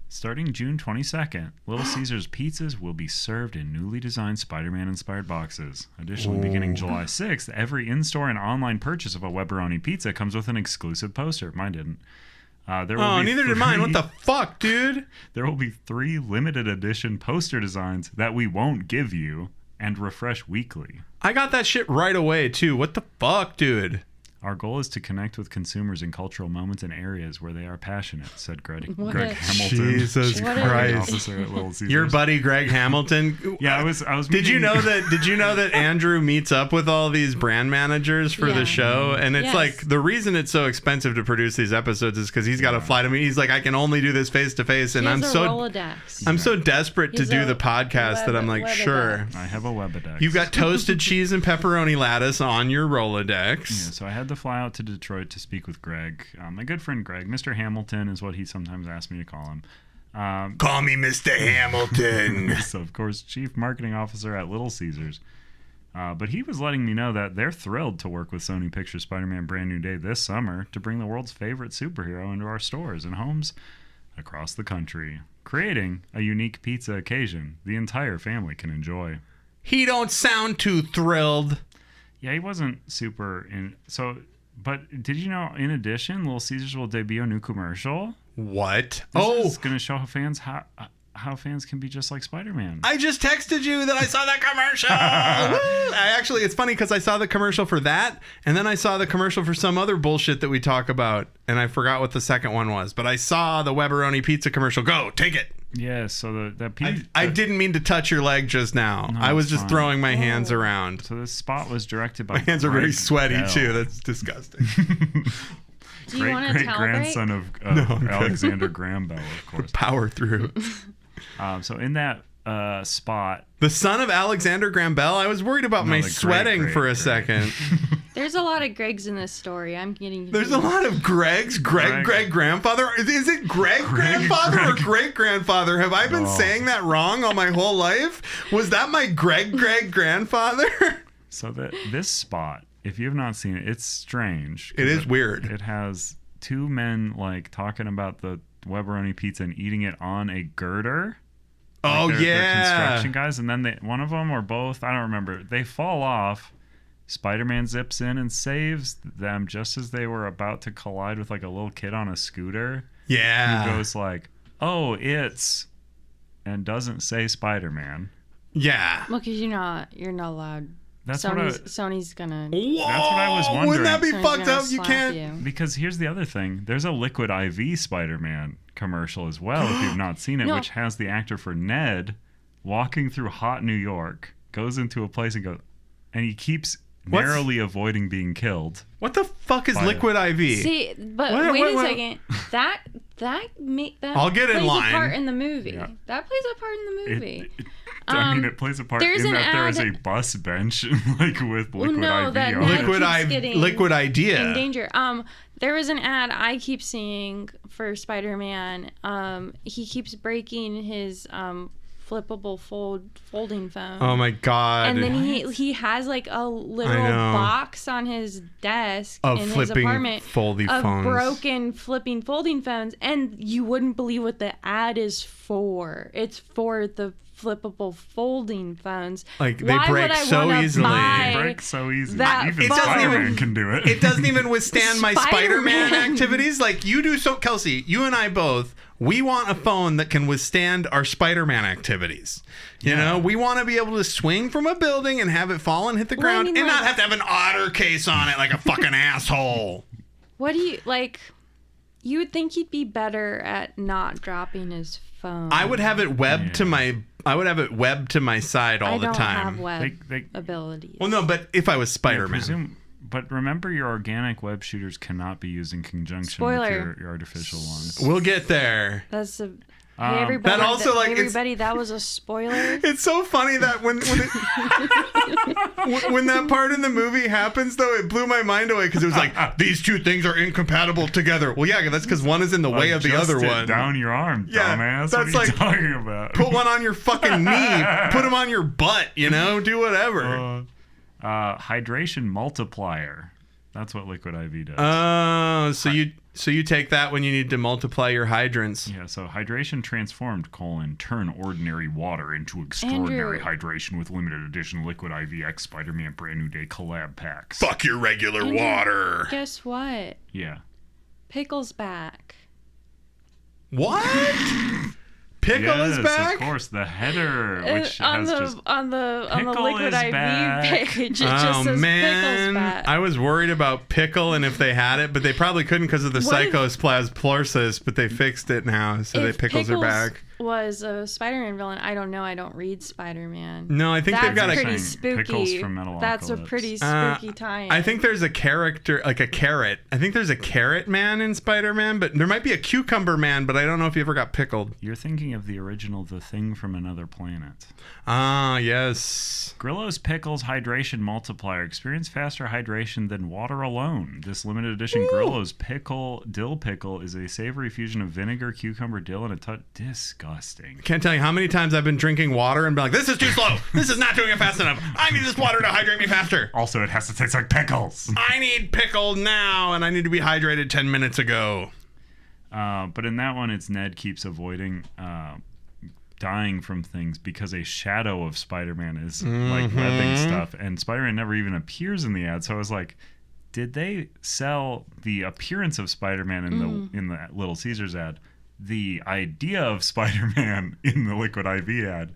Starting June 22nd, Little Caesars pizzas will be served in newly designed Spider-Man inspired boxes. Additionally, beginning July 6th, every in-store and online purchase of a Webberoni pizza comes with an exclusive poster. Mine didn't. Neither did mine. What the fuck, dude? There will be 3 limited edition poster designs that we won't give you and refresh weekly. I got that shit right away, too. What the fuck, dude? Our goal is to connect with consumers in cultural moments and areas where they are passionate, said Greg Hamilton. Jesus Christ. Officer at Little Caesars. Your buddy Greg Hamilton? Yeah, I was Did you know that Andrew meets up with all these brand managers for the show? And it's like the reason it's so expensive to produce these episodes is because he's got to fly to me. He's like, I can only do this face to face, and I'm so desperate to do the podcast that I'm like, sure. I have a Webedex. You've got toasted cheese and pepperoni lattice on your Rolodex. Yeah, so I had to fly out to Detroit to speak with Greg. My good friend Greg, Mr. Hamilton is what he sometimes asks me to call him. Call me Mr. Hamilton. So, of course, Chief Marketing Officer at Little Caesars. But he was letting me know that they're thrilled to work with Sony Pictures Spider-Man Brand New Day this summer to bring the world's favorite superhero into our stores and homes across the country, creating a unique pizza occasion the entire family can enjoy. He don't sound too thrilled. Yeah, he wasn't super in. So, but did you know, in addition, Little Caesars will debut a new commercial? What? This is going to show fans how fans can be just like Spider-Man. I just texted you that I saw that commercial. It's funny because I saw the commercial for that, and then I saw the commercial for some other bullshit that we talk about, and I forgot what the second one was. But I saw the Webberoni pizza commercial. Go, take it. Yeah, so I didn't mean to touch your leg just now. No, I was it's just fine. throwing my hands around. So this spot was directed by My hands are very Greg sweaty Bell. too. That's disgusting. Do you want a Great towel grandson of Alexander Graham Bell, of course. Power through. So in that spot, The son of Alexander Graham Bell? I was worried about my the sweating for a second. There's a lot of Gregs in this story. I'm getting There's a lot of Gregs. Greg grandfather. Is it Greg grandfather or great grandfather? Have I been saying that wrong all my whole life? Was that my Greg grandfather? So this spot, if you have not seen it, it's strange. It is weird. It has two men like talking about the pepperoni pizza and eating it on a girder. Oh, They're yeah. construction guys, and then one of them or both, I don't remember. They fall off. Spider-Man zips in and saves them just as they were about to collide with like a little kid on a scooter. Yeah. He goes like, "Oh, it's," and doesn't say Spider-Man. Yeah. Well, because you're not allowed. That's Sony's gonna. Whoa, That's what I was wondering. Wouldn't that be Sony's fucked gonna up? You slap can't. you. Because here's the other thing. There's a Liquid IV Spider-Man commercial as well, if you've not seen it, No. which has the actor for Ned walking through hot New York, goes into a place and he keeps narrowly avoiding being killed. What the fuck is Liquid IV? See, but What- wait what- a what- second. That I'll get in plays line. a part in the movie. Yeah. That plays a part in the movie. I mean, it plays a part there's in an that there is ad- a bus bench like with Liquid no, IV that on Ned it. keeps getting Liquid idea. in danger. There was an ad I keep seeing for Spider-Man. He keeps breaking his flippable folding phone. Oh my god. And then he has like a literal box on his desk Of in his flipping apartment foldy of phones. broken flipping folding phones, and you wouldn't believe what the ad is for. It's for the flippable folding phones. Like, they Why break would I so wanna easily. buy They break so easy. that Even phone? Spider-Man can do it. It doesn't even withstand my Spider-Man Spider-Man. activities. Like you do. So Kelsey, you and I both, we want a phone that can withstand our Spider-Man activities. You know, we want to be able to swing from a building and have it fall and hit the Well, I ground mean, and like- not have to have an otter case on it like a fucking asshole. What do you like? You would think he'd be better at not dropping his phone. I would have it webbed to my. I would have it webbed to my side all I the don't time. have web They- abilities. Well, no, but if I was Spider-Man. But remember, your organic web shooters cannot be used in conjunction Spoiler. with your artificial ones. We'll get there. That's a. Hey everybody! That also, like, hey it's- everybody, that was a spoiler. It's so funny that when that part in the movie happens, though, it blew my mind away because it was like, these two things are incompatible together. Well, yeah, that's because one is in the way of the Adjust other it one. down your arm, Yeah, dumbass. that's what are you like- talking about? Put one on your fucking knee. Put them on your butt, you know? Do whatever. Hydration multiplier. That's what Liquid IV does. Oh, so you take that when you need to multiply your hydrants. Yeah, so hydration transformed, turn ordinary water into extraordinary Andrew. hydration with limited edition Liquid IV X Spider-Man Brand New Day collab packs. Fuck your regular Andrew, water. Guess what? Yeah. Pickle's back. What? Pickle Yes, is back? of course, the header, which on has the just on the Pickle Liquid is IV back. page, it just Oh says man, Pickle's back. I was worried about pickle and if they had it, but they probably couldn't because of the What if- psychosplasmorsis. But they fixed it now, so if the pickles are back. Was a Spider-Man villain? I don't know. I don't read Spider-Man. No, I think That's they've got pretty a. spooky. Pickles from Metalocalypse. That's a pretty spooky tie-in. I think there's a character like a carrot. I think there's a carrot man in Spider-Man, but there might be a cucumber man. But I don't know if he ever got pickled. You're thinking of the original The Thing from Another Planet. Ah, yes. Grillo's Pickles Hydration Multiplier. Experience faster hydration than water alone. This limited edition Grillo's Dill Pickle is a savory fusion of vinegar, cucumber, dill, and a touch. Disgusting. Can't tell you how many times I've been drinking water and been like, this is too slow. This is not doing it fast enough. I need this water to hydrate me faster. Also, it has to taste like pickles. I need pickle now, and I need to be hydrated 10 minutes ago. But in that one, it's Ned keeps avoiding dying from things because a shadow of Spider-Man is like webbing stuff, and Spider-Man never even appears in the ad. So I was like, did they sell the appearance of Spider-Man in the Little Caesars ad, the idea of Spider-Man in the Liquid IV ad,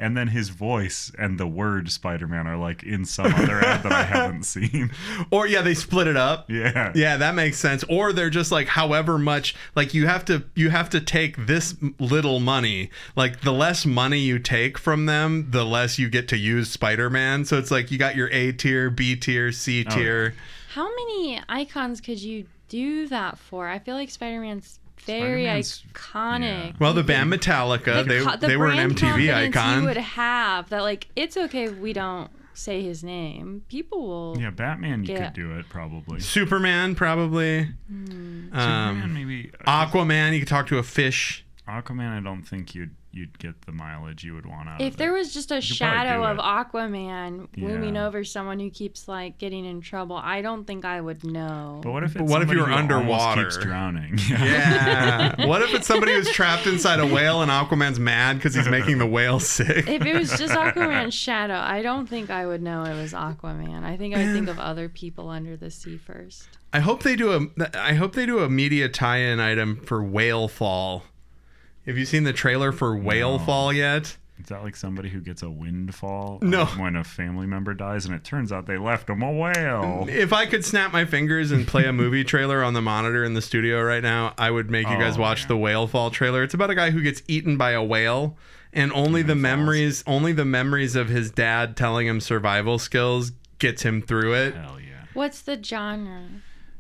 and then his voice and the word Spider-Man are like in some other ad that I haven't seen. Or they split it up. Yeah, that makes sense. Or they're just like, however much, like you have to take this little money. Like the less money you take from them, the less you get to use Spider-Man. So it's like you got your A tier, B tier, C tier. How many icons could you do that for? I feel like Spider-Man's very iconic. Yeah. Well, the band Metallica, they were an MTV icon. You would have that, like, it's okay if we don't say his name. People will. Yeah, Batman, you could do it probably. Superman, probably. Superman, maybe. Aquaman, you could talk to a fish. Aquaman, I don't think you'd get the mileage you would want out of it. If there was just a shadow of Aquaman looming over someone who keeps like getting in trouble, I don't think I would know. But what if you were underwater? Keeps drowning. Yeah. What if it's somebody who's trapped inside a whale and Aquaman's mad because he's making the whale sick? If it was just Aquaman's shadow, I don't think I would know it was Aquaman. I think I would think of other people under the sea first. I hope they do a media tie-in item for Whale Fall. Have you seen the trailer for Whale Fall yet? Is that like somebody who gets a windfall when a family member dies and it turns out they left him a whale? If I could snap my fingers and play a movie trailer on the monitor in the studio right now, I would make you guys watch the Whale Fall trailer. It's about a guy who gets eaten by a whale, and only the memories of his dad telling him survival skills gets him through it. Hell yeah. What's the genre?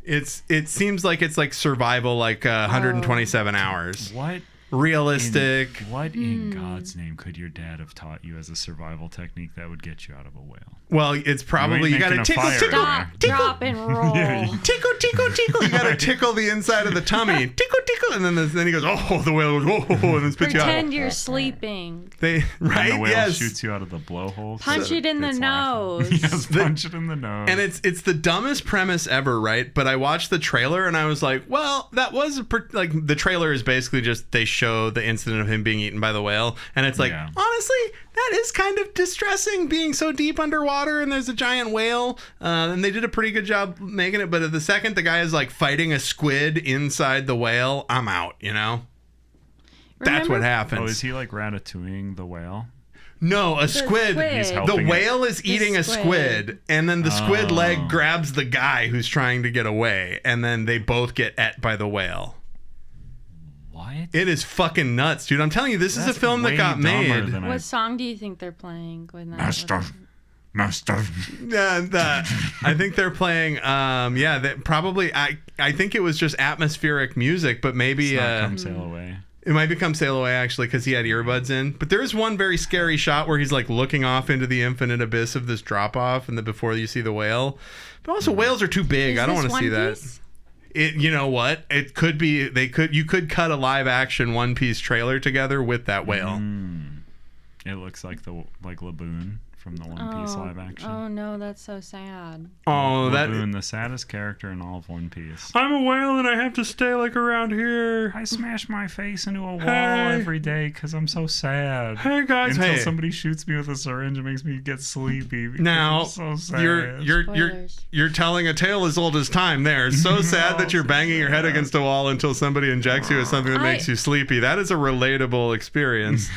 It seems like it's like survival, like 127 hours. What? Realistic. What in God's name could your dad have taught you as a survival technique that would get you out of a whale? Well, it's probably you got to tickle, stop, drop, and roll. Tickle, tickle, tickle. You got to tickle the inside of the tummy. Tickle, tickle, and then he goes, oh, the whale goes, oh, and then spits you out. Pretend you're sleeping. And the whale shoots you out of the blowhole. Punch it in the nose. Yes, punch it in the nose. And it's the dumbest premise ever, right? But I watched the trailer and I was like, well, that was like the trailer is basically just they show the incident of him being eaten by the whale, and it's like, honestly, that is kind of distressing being so deep underwater and there's a giant whale, and they did a pretty good job making it. But at the second the guy is like fighting a squid inside the whale, I'm out, That's what happens. Oh, is he like ratatouilleing the whale? No, a squid. The whale is eating a squid, and then the squid leg grabs the guy who's trying to get away, and then they both get ate by the whale. What? It is fucking nuts, dude. I'm telling you, this is a film that got made. What song do you think they're playing? Master. Yeah, I think they're playing. Probably. I think it was just atmospheric music, but maybe. Come Sail Away. It might become Sail Away, actually, because he had earbuds in. But there is one very scary shot where he's like looking off into the infinite abyss of this drop off, and before you see the whale. But also, whales are too big. I don't want to see that. You know what? It could be. You could cut a live action One Piece trailer together with that whale. It looks like Laboon from the One Piece live action. Oh no, that's so sad. Oh, Laboon, the saddest character in all of One Piece. I'm a whale and I have to stay like around here. I smash my face into a wall every day because I'm so sad. Hey guys, until somebody shoots me with a syringe, it makes me get sleepy. Now I'm so sad. you're telling a tale as old as time. There, it's so sad that you're banging your head against a wall until somebody injects you with something that makes you sleepy. That is a relatable experience.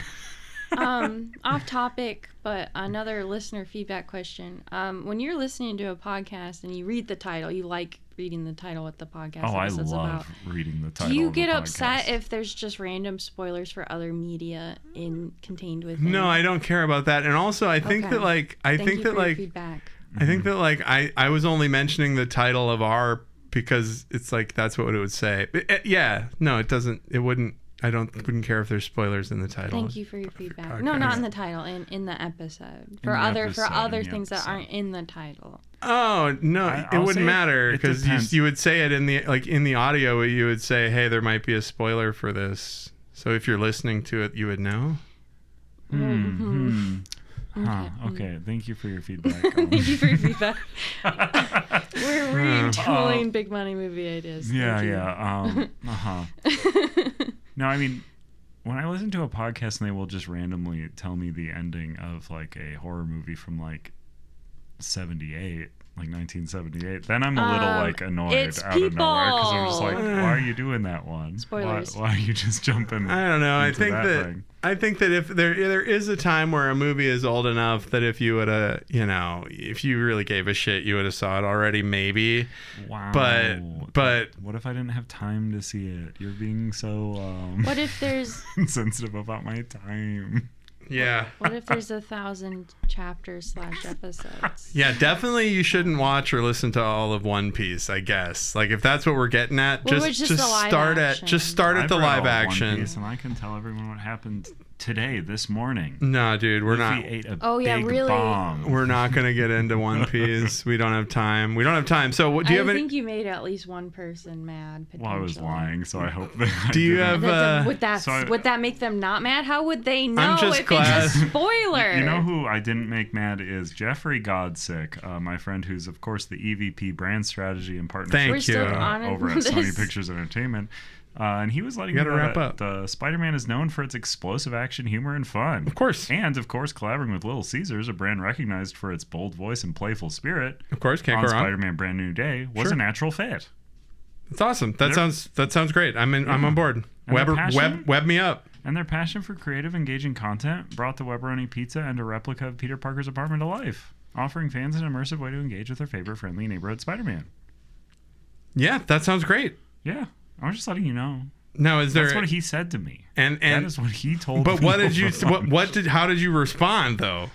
Off topic, but another listener feedback question. When you're listening to a podcast and you read the title, you like reading the title what the podcast is about. Love reading the title. Do you get upset if there's just random spoilers for other media contained within? No, I don't care about that. And also, I think that feedback. I think that I was only mentioning the title of our because it's like that's what it would say. It doesn't. It wouldn't. I wouldn't care if there's spoilers in the title. Thank you for your feedback. No, not in the title, in the episode. For other things that aren't in the title. Oh no, it wouldn't matter because you would say it in the audio. You would say, "Hey, there might be a spoiler for this." So if you're listening to it, you would know. Okay. Thank you for your feedback. Thank you for your feedback. We're retooling big money movie ideas. No, I mean, when I listen to a podcast and they will just randomly tell me the ending of like a horror movie from like 1978, then I'm a little like annoyed out of nowhere because I'm just like, why are you doing that one? Spoilers. Why are you just jumping? I don't know. I think I think that if there is a time where a movie is old enough that if you would have, if you really gave a shit, you would have saw it already, maybe. Wow. But what if I didn't have time to see it? You're being so what if there's insensitive about my time? Yeah. What if there's 1,000 chapters / episodes? Yeah, definitely you shouldn't watch or listen to all of One Piece, I guess. Like if that's what we're getting at, just start at the live action. One Piece and I can tell everyone what happened today, this morning. No, dude, we're not. Ate a big bomb. We're not going to get into One Piece. We don't have time. So, what do you have? I think you made at least one person mad. Well, I was lying, so I hope that. Do you have? Would that make them not mad? How would they know I'm just if glad. it's a spoiler? You know who I didn't make mad is Jeffrey Godsick, my friend, who's of course the EVP brand strategy and partnership over at Sony Pictures Entertainment. And he was letting me know that Spider-Man is known for its explosive action, humor, and fun. Of course. And, of course, collaborating with Little Caesars, a brand recognized for its bold voice and playful spirit. Of course, can't go wrong. Spider-Man Brand New Day was a natural fit. That's awesome. That sounds great. I'm on board. Web me up. And their passion for creative, engaging content brought the Webberoni Pizza and a replica of Peter Parker's apartment to life, offering fans an immersive way to engage with their favorite friendly neighborhood Spider-Man. Yeah, that sounds great. Yeah. I was just letting you know. Now, that's what he said to me. And that is what he told me. But what did you? How did you respond though?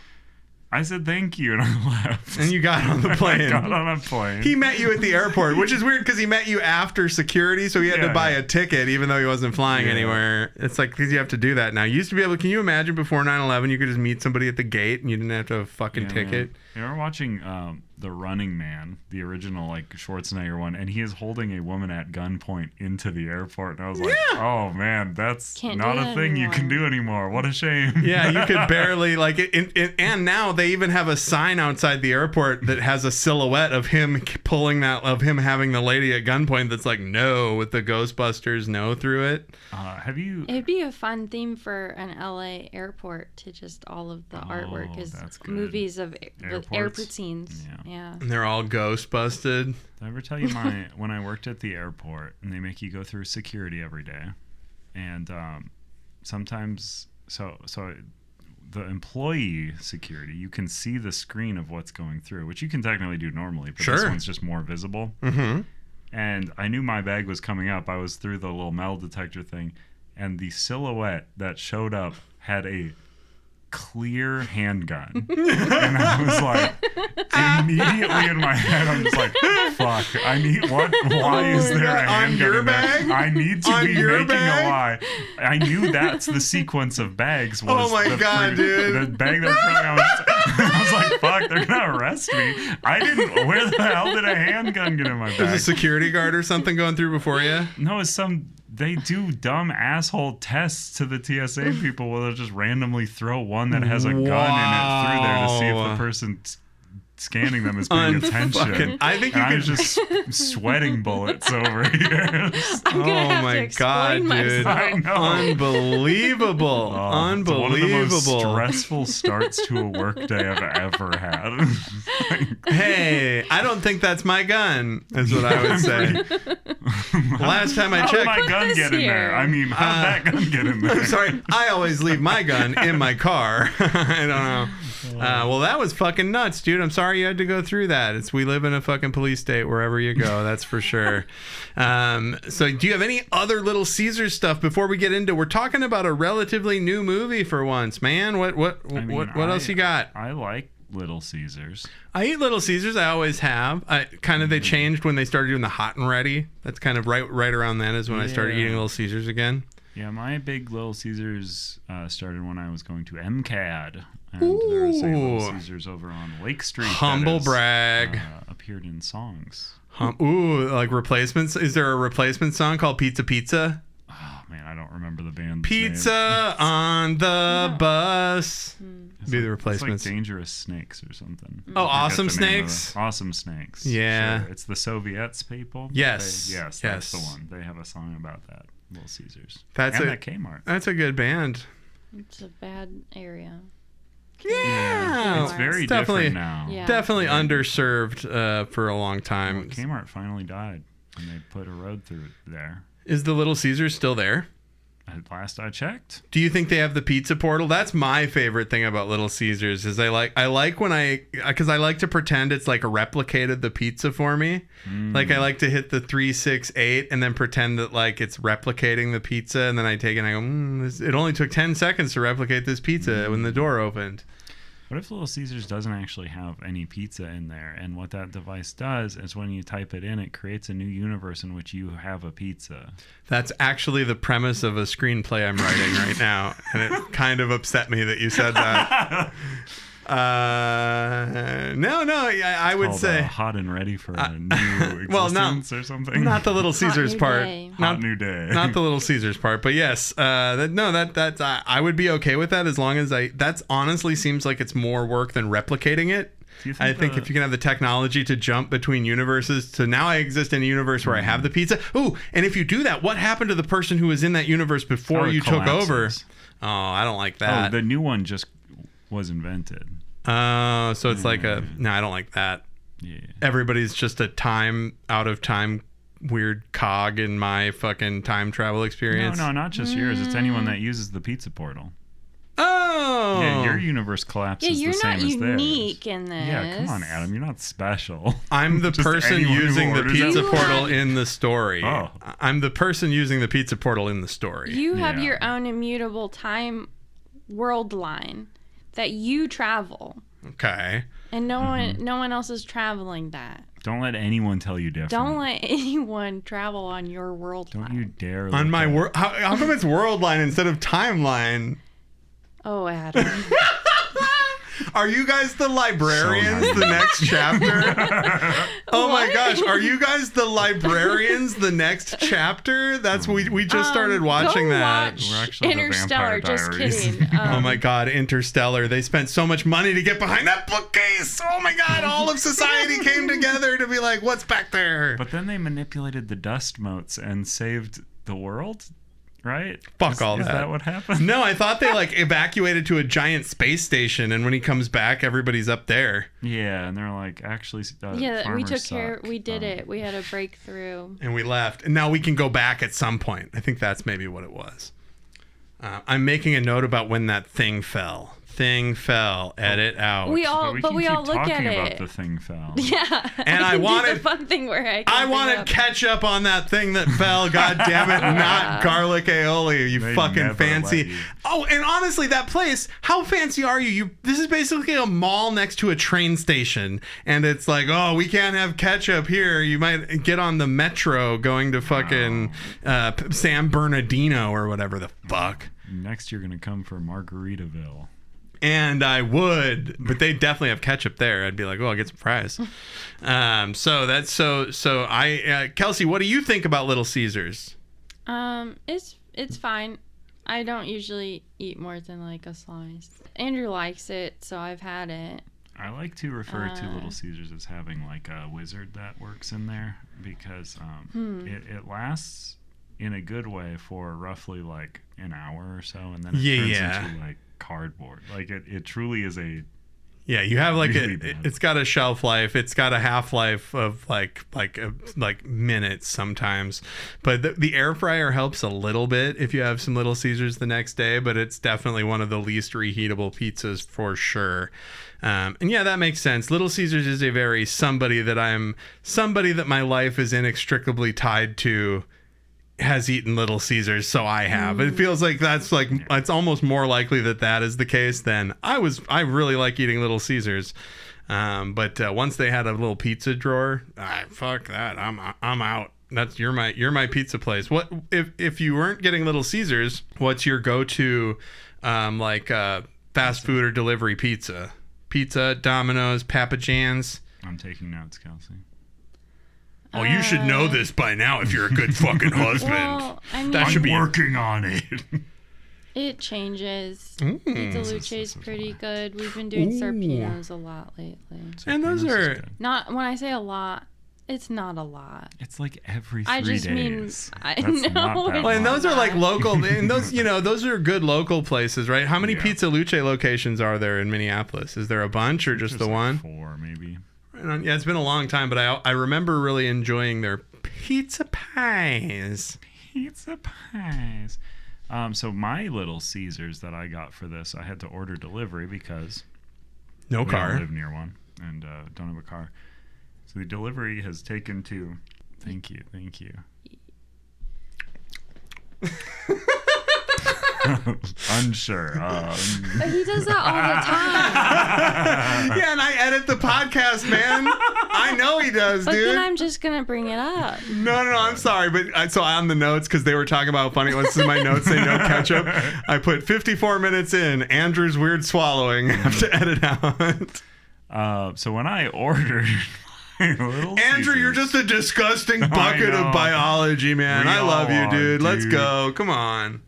I said thank you and I left. And you got on the plane. I got on a plane. He met you at the airport, which is weird because he met you after security, so he had to buy a ticket even though he wasn't flying anywhere. It's like because you have to do that now. You used to be able. Can you imagine before 9/11, you could just meet somebody at the gate and you didn't have to have a fucking ticket. You were watching The Running Man, the original Schwarzenegger one, and he is holding a woman at gunpoint into the airport, and I was like, oh man, that's not a thing you can do anymore. What a shame. Yeah, you could barely and now they even have a sign outside the airport that has a silhouette of him having the lady at gunpoint that's like no with the Ghostbusters no through it. It'd be a fun theme for an LA airport to just all of the artwork is movies of airport scenes. Yeah. And they're all ghost busted. Did I ever tell you when I worked at the airport and they make you go through security every day, and sometimes so the employee security, you can see the screen of what's going through, which you can technically do normally, but this one's just more visible. Mm-hmm. And I knew my bag was coming up. I was through the little metal detector thing, and the silhouette that showed up had a clear handgun. And I was like, immediately in my head, I'm just like, fuck, I need what? Why is there a handgun in there? I need to be making a lie. I knew that's the sequence of bags. Was dude. The bag they're throwing out. I was like, fuck, they're gonna arrest me. Where the hell did a handgun get in my bag? There's a security guard or something going through before you? No, they do dumb asshole tests to the TSA people where they'll just randomly throw one that has a gun in it through there to see if the person scanning them is paying attention. I think I was just sweating bullets over here. I'm gonna have to explain myself. I know. Unbelievable. Unbelievable. It's one of the most stressful starts to a workday I've ever had. Hey, I don't think that's my gun, is what I would say. Last time I checked. How did my gun get in there? I mean, how did that gun get in there? I'm sorry. I always leave my gun in my car. I don't know. Well, that was fucking nuts, dude. I'm sorry you had to go through that. We live in a fucking police state wherever you go. That's for sure. So do you have any other Little Caesars stuff before we get into? We're talking about a relatively new movie for once, man. What else you got? I like Little Caesars. I eat Little Caesars. I always have. They changed when they started doing the hot and ready. That's kind of right around then is when I started eating Little Caesars again. Yeah, my big Little Caesars started when I was going to MCAD. And there was a Little Caesars over on Lake Street. Humble brag. Appeared in songs. Like replacements? Is there a replacement song called Pizza Pizza? Oh, man, I don't remember the band's Pizza name. On the bus. Be the replacements. It's like Dangerous Snakes or something. Oh, Awesome Snakes? Awesome Snakes. Yeah. Sure. It's the Soviets people. Yes. That's the one. They have a song about that. Little Caesars. That Kmart. That's a good band. It's a bad area. Yeah. It's very different now. Yeah. Definitely underserved for a long time. Well, Kmart finally died, and they put a road through there. Is the Little Caesars still there? At last I checked. Do you think they have the pizza portal? That's my favorite thing about Little Caesars is I like when because I like to pretend it's like replicated the pizza for me. Like I like to hit the 3, 6, 8 and then pretend that like it's replicating the pizza, and then I take it and I go, it only took 10 seconds to replicate this pizza when the door opened. What if Little Caesars doesn't actually have any pizza in there? And what that device does is when you type it in, it creates a new universe in which you have a pizza. That's actually the premise of a screenplay I'm writing right now. And it kind of upset me that you said that. I would say hot and ready for a new existence or something. Not the Little Caesars part. Hot new day. Not the Little Caesars part, but yes, I would be okay with that as long as that honestly seems like it's more work than replicating it. I think if you can have the technology to jump between universes, so now I exist in a universe where I have the pizza. Ooh, and if you do that, what happened to the person who was in that universe before you took over? Oh, I don't like that. Oh, the new one just was invented. So it's like no, I don't like that. Yeah. Everybody's just a out of time weird cog in my fucking time travel experience. No, not just yours. It's anyone that uses the pizza portal. Oh. Yeah, your universe collapses the same as theirs. You're not unique in this. Yeah, come on, Adam. You're not special. I'm the person using the pizza portal in the story. Oh. I'm the person using the pizza portal in the story. You have your own immutable time world line that you travel. Okay. And no one else is traveling that. Don't let anyone tell you different. Don't let anyone travel on your world line. Don't you dare. On my world. How come it's world line instead of timeline? Oh, Adam. Are you guys the librarians the next chapter? Oh my gosh, are you guys the librarians the next chapter? That's we just started watching that. Watch We're actually Interstellar, the Vampire just Diaries. kidding. Oh my god, Interstellar. They spent so much money to get behind that bookcase. Oh my god, all of society came together to be like, what's back there? But then they manipulated the dust motes and saved the world? Right? Fuck all that. Is that what happened? No, I thought they like evacuated to a giant space station, and when he comes back, everybody's up there. Yeah, and they're like, actually, we took care. suck. We did it. We had a breakthrough. And we left, and now we can go back at some point. I think that's maybe what it was. I'm making a note about when that thing fell. Edit out. We all keep look at talking it. about the thing fell. Yeah. And I wanted the fun thing where I wanted ketchup on that thing that fell. God damn it, not garlic aioli. You They fucking never fancy. let you. Oh, and honestly, that place. How fancy are you? This is basically a mall next to a train station, and it's like, oh, we can't have ketchup here. You might get on the metro going to fucking San Bernardino or whatever the fuck. Next, you're gonna come for Margaritaville. And I would, but they definitely have ketchup there. I'd be like, oh, I'll get some fries. Kelsey, what do you think about Little Caesars? It's fine. I don't usually eat more than like a slice. Andrew likes it, so I've had it. I like to refer to Little Caesars as having like a wizard that works in there because it lasts in a good way for roughly like an hour or so, and then it turns into like cardboard. Like it truly is a you have like really bad. It's got a shelf life. It's got a half life of like minutes sometimes, but the air fryer helps a little bit if you have some Little Caesars the next day, but it's definitely one of the least reheatable pizzas for sure. And yeah, that makes sense. Little Caesars is a very somebody that my life is inextricably tied to has eaten Little Caesars, so I have. It feels like that's like it's almost more likely that is the case than I really like eating Little Caesars. But once they had a little pizza drawer, fuck that. I'm out. You're my pizza place. What if you weren't getting Little Caesars? What's your go-to fast food or delivery pizza? Pizza, Domino's, Papa John's. I'm taking notes, Kelsey. Oh, you should know this by now if you're a good fucking husband. Well, I mean, That should be working on it. It changes. Pizza Luce is pretty good. We've been doing Sorpinos a lot lately. And those are Not when I say a lot, it's not a lot. It's like every 3 I just days. mean, I That's know. not that well, and much. those are like local, and those those are good local places, right? How many Pizza Luce locations are there in Minneapolis? Is there a bunch or just the like one? 4 maybe. Yeah, it's been a long time, but I remember really enjoying their pizza pies. Pizza pies. So my Little Caesars that I got for this, I had to order delivery because No we car. don't live near one and don't have a car. So the delivery has taken to. Thank you. Unsure. But he does that all the time. Yeah, and I edit the podcast, man. I know he does, But dude. then I'm just going to bring it up. No, I'm sorry, but so on the notes, because they were talking about how funny it was in my notes, say no ketchup. I put 54 minutes in, Andrew's weird swallowing. I have to edit out. So when I ordered Little Andrew, you're Caesars- just a disgusting bucket of know. biology, man. We I love all you, are, dude. Let's dude. go. Come on.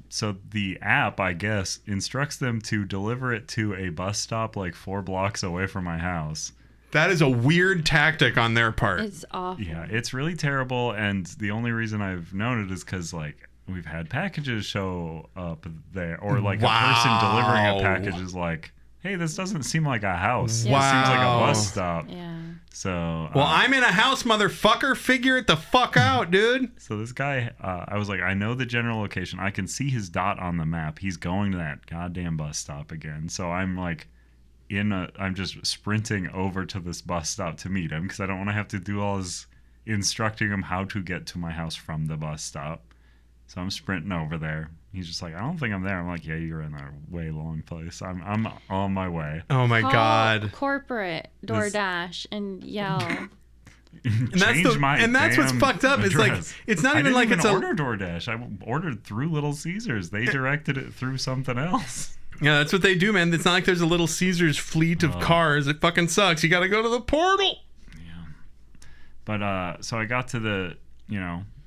So the app, I guess, instructs them to deliver it to a bus stop like 4 blocks away from my house. That is a weird tactic on their part. It's awful. Yeah, it's really terrible, and the only reason I've known it is because like we've had packages show up there, or like a person delivering a package is like, "Hey, this doesn't seem like a house. Yeah. This seems like a Wow. bus stop." Yeah. So Well, I'm in a house, motherfucker. Figure it the fuck out, dude. So this guy, I was like, I know the general location. I can see his dot on the map. He's going to that goddamn bus stop again. So I'm like, I'm just sprinting over to this bus stop to meet him because I don't want to have to do all his instructing him how to get to my house from the bus stop. So I'm sprinting over there. He's just like, I don't think I'm there. I'm like, yeah, you're in a way long place. I'm on my way. Oh my Call God. corporate DoorDash and yell. And that's what's fucked up. It's like it's not even like it's a order DoorDash. I ordered through Little Caesars. They directed it through something else. Yeah, that's what they do, man. It's not like there's a Little Caesars fleet of cars. It fucking sucks. You got to go to the portal. Yeah. But so I got to the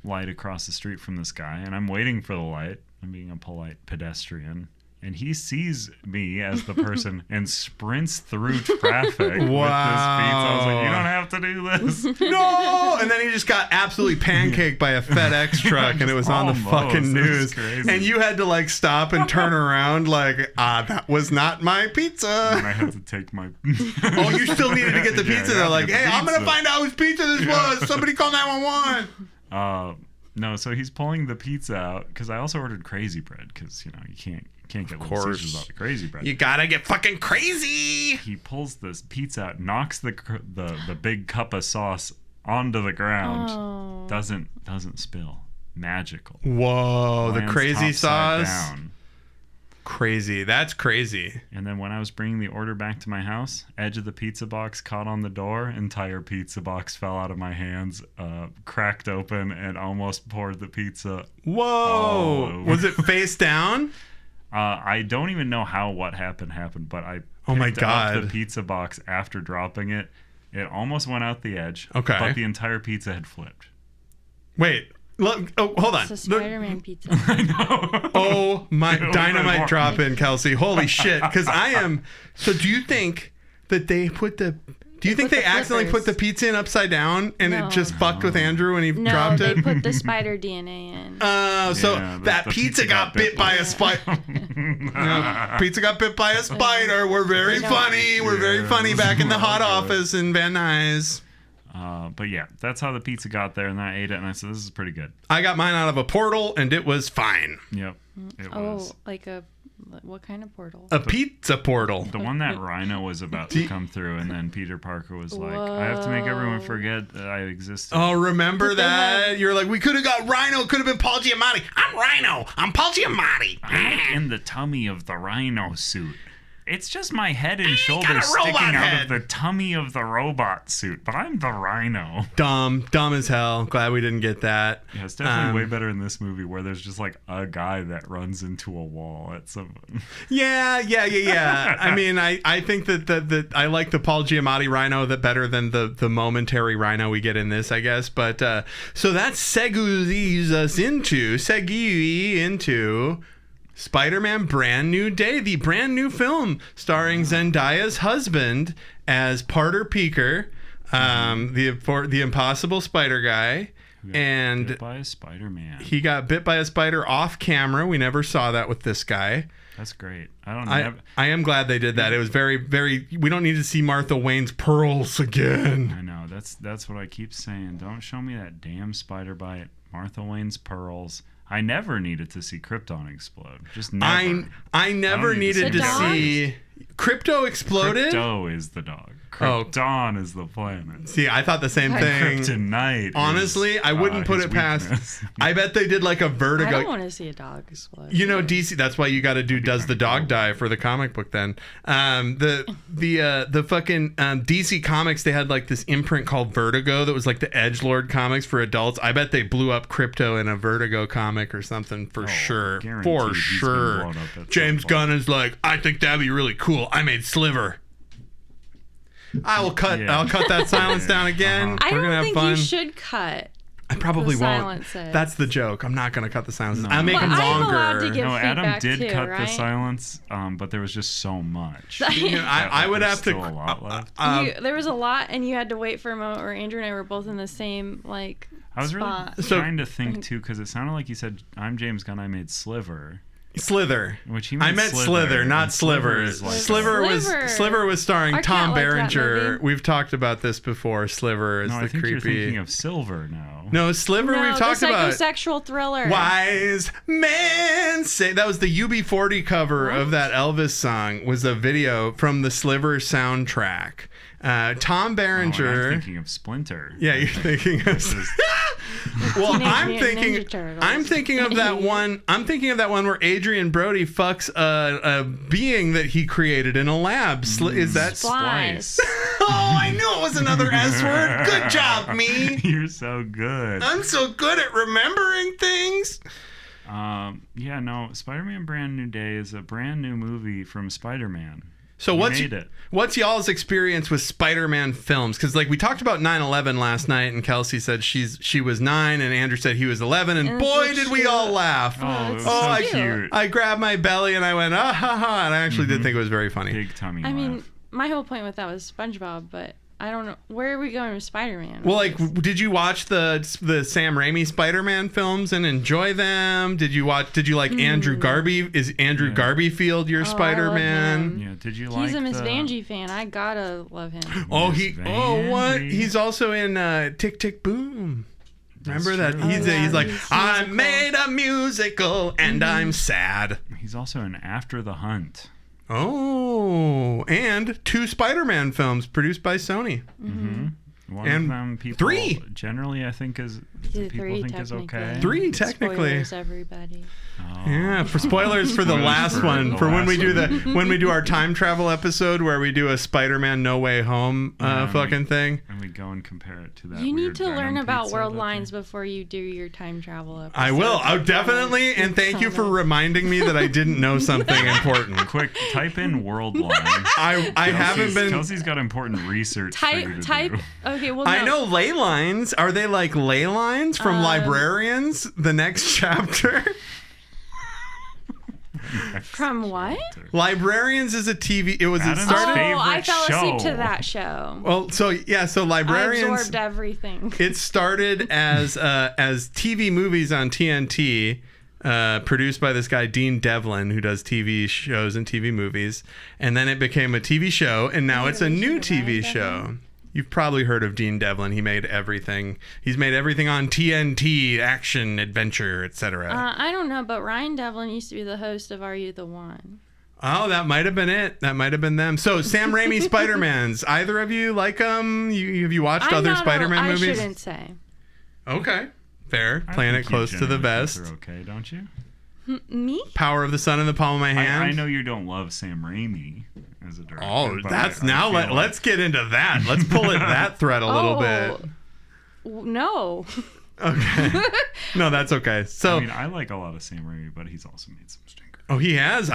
light across the street from this guy, and I'm waiting for the light. I'm being a polite pedestrian. And he sees me as the person and sprints through traffic with this pizza. I was like, you don't have to do this. No! And then he just got absolutely pancaked by a FedEx truck, and it was on the Almost. fucking It was news. crazy. And you had to like stop and turn around like, that was not my pizza. And I had to take my... Oh, you still needed to get the Yeah, pizza. I They're had like, to get hey, the I'm going to pizza. find out whose pizza this was. Somebody call 911. No, so he's pulling the pizza out because I also ordered crazy bread because, you can't get Little Caesars without the crazy bread. You got to get fucking crazy. He pulls this pizza out, knocks the big cup of sauce onto the ground. Oh. Doesn't spill. Magical. Whoa, the Lands crazy topside sauce. down. Crazy. That's crazy. And then when I was bringing the order back to my house, edge of the pizza box caught on the door. Entire pizza box fell out of my hands, cracked open, and almost poured the pizza. Whoa. Oh. Was it face down? I don't even know how what happened, but I Oh my picked God. up the pizza box after dropping it. It almost went out the edge. Okay. But the entire pizza had flipped. Wait. Look, hold on. It's a Spider-Man pizza. Oh my Little bit dynamite more. drop in, Kelsey. Holy shit. Because I am. So do you think that they put the. Do you think put they the accidentally put flippers. the pizza in upside down and No. it just fucked with Andrew when he No, dropped they it? put the spider DNA in. So Yeah, that the pizza got bit by a spider. Pizza got bit by a spider. We're very They don't- funny. We're very funny back in the hot Okay. office in Van Nuys. But yeah, that's how the pizza got there, and I ate it, and I said, this is pretty good. I got mine out of a portal and it was fine. Yep. It Oh, was. like what kind of portal? A pizza portal. The one that Rhino was about to come through, and then Peter Parker was like, I have to make everyone forget that I existed. Oh, remember Did they that? have- You're like, we could have got Rhino. It could have been Paul Giamatti. I'm Rhino. I'm Paul Giamatti. I'm in the tummy of the Rhino suit. It's just my head and got shoulders a sticking robot out head. of the tummy of the robot suit, but I'm the Rhino. Dumb as hell. Glad we didn't get that. Yeah, it's definitely way better in this movie where there's just like a guy that runs into a wall at some. Yeah. I mean, I think that I like the Paul Giamatti Rhino better than the momentary Rhino we get in this, I guess. But so that segues us into Spider-Man Brand New Day, the brand new film starring Zendaya's husband as Parter Peaker, the impossible spider guy. And Bit by a Spider-Man. he got bit by a spider off camera. We never saw that with this guy. That's great. I am glad they did that. It was very, very. We don't need to see Martha Wayne's pearls again. I know. That's what I keep saying. Don't show me that damn spider bite. Martha Wayne's pearls. I never needed to see Krypton explode. Just never. I never needed to see Crypto exploded. Crypto is the dog. Krypton is the planet. See, I thought the same thing. Kryptonite. Honestly, I wouldn't put it past. I bet they did like a Vertigo. I don't want to see a dog explode. You know, DC. That's why you got to do Does the Dog Die for the comic book. Then the fucking DC Comics, they had like this imprint called Vertigo that was like the Edgelord comics for adults. I bet they blew up Crypto in a Vertigo comic or something for sure. For sure. James Gunn is like, I think that'd be really cool. I made Sliver. I'll cut that silence down again. I We're gonna don't have think fun. you should cut. I probably won't. Silences. That's the joke. I'm not gonna cut the silences. No. I'll make them I'm longer. allowed to give Adam did feedback too, cut right? the silence, but there was just so much. You know, I would have to. Still a lot left. There was a lot, and you had to wait for a moment where Andrew and I were both in the same like. I was really spot. trying to think too, because it sounded like you said, "I'm James Gunn. I made Sliver." Slither. Which he meant I meant Slither, not Sliver. Like Sliver was starring I Tom can't like that Berenger. movie. We've talked about this before. Sliver is No, the I think creepy. you're thinking of Silver now. No, Sliver. No, we've talked the about. psychosexual thriller. Wise men say that was the UB40 cover of that Elvis song. Was a video from the Sliver soundtrack. Tom Berenger. I'm thinking of Splinter. Yeah, you're thinking of. Well, I'm thinking of that one. I'm thinking of that one where Adrian Brody fucks a being that he created in a lab. Is that Splice? Oh, I knew it was another S word. Good job, me. You're so good. I'm so good at remembering things. Yeah, no, Spider-Man Brand New Day is a brand new movie from Spider-Man. So what's y'all's experience with Spider-Man films? Because like we talked about 9/11 last night, and Kelsey said she was 9, and Andrew said he was 11, and boy did we all laugh. Oh, it was so cute. I grabbed my belly and I went ah ha ha, and I actually did think it was very funny. Big tummy. I mean, my whole point with that was SpongeBob, but I don't know where are we going with Spider-Man. Well, like, did you watch the Sam Raimi Spider-Man films and enjoy them? Did you like Andrew Garby? Is Andrew Garbyfield your Spider-Man? Yeah. Did you like? He's a Miss Vanjie fan. I gotta love him. What? He's also in Tick Tick Boom. Remember that? He's like, I made a musical and I'm sad. He's also in After the Hunt. Oh, and 2 Spider-Man films produced by Sony. Mm-hmm. One and of them, people 3 generally, I think is okay. 3 technically. Spoilers, everybody. Oh. Yeah, for spoilers for the last one. For when we do our time travel episode where we do a Spider-Man No Way Home thing. And we go and compare it to that. You need to learn about world lines lines before you do your time travel episode. I will. Oh, definitely. And thank you for reminding me that I didn't know something important. Quick, type in world line. I haven't been. Kelsey's got important research. For you to do. Okay, well, no. I know ley lines. Are they like ley lines from Librarians? The next chapter. From what? Librarians is a TV. It started. I fell asleep to that show. Well, so Librarians. I absorbed everything. It started as TV movies on TNT, produced by this guy Dean Devlin, who does TV shows and TV movies, and then it became a TV show, and now it's a new TV show. You've probably heard of Dean Devlin. He made everything. He's made everything on TNT, action, adventure, etc. I don't know, but Ryan Devlin used to be the host of Are You the One? Oh, that might have been it. That might have been them. So, Sam Raimi Spider-Mans. Either of you like them? Have you watched other Spider-Man movies? I shouldn't say. Okay. Fair. Playing it close to the vest. Okay, don't you? Me? Power of the Sun in the palm of my hand. I know you don't love Sam Raimi as a director. Oh, let's get into that. Let's pull at that thread a little bit. No. Okay. No, that's okay. So I like a lot of Sam Raimi, but he's also made some stinkers. Oh, he has.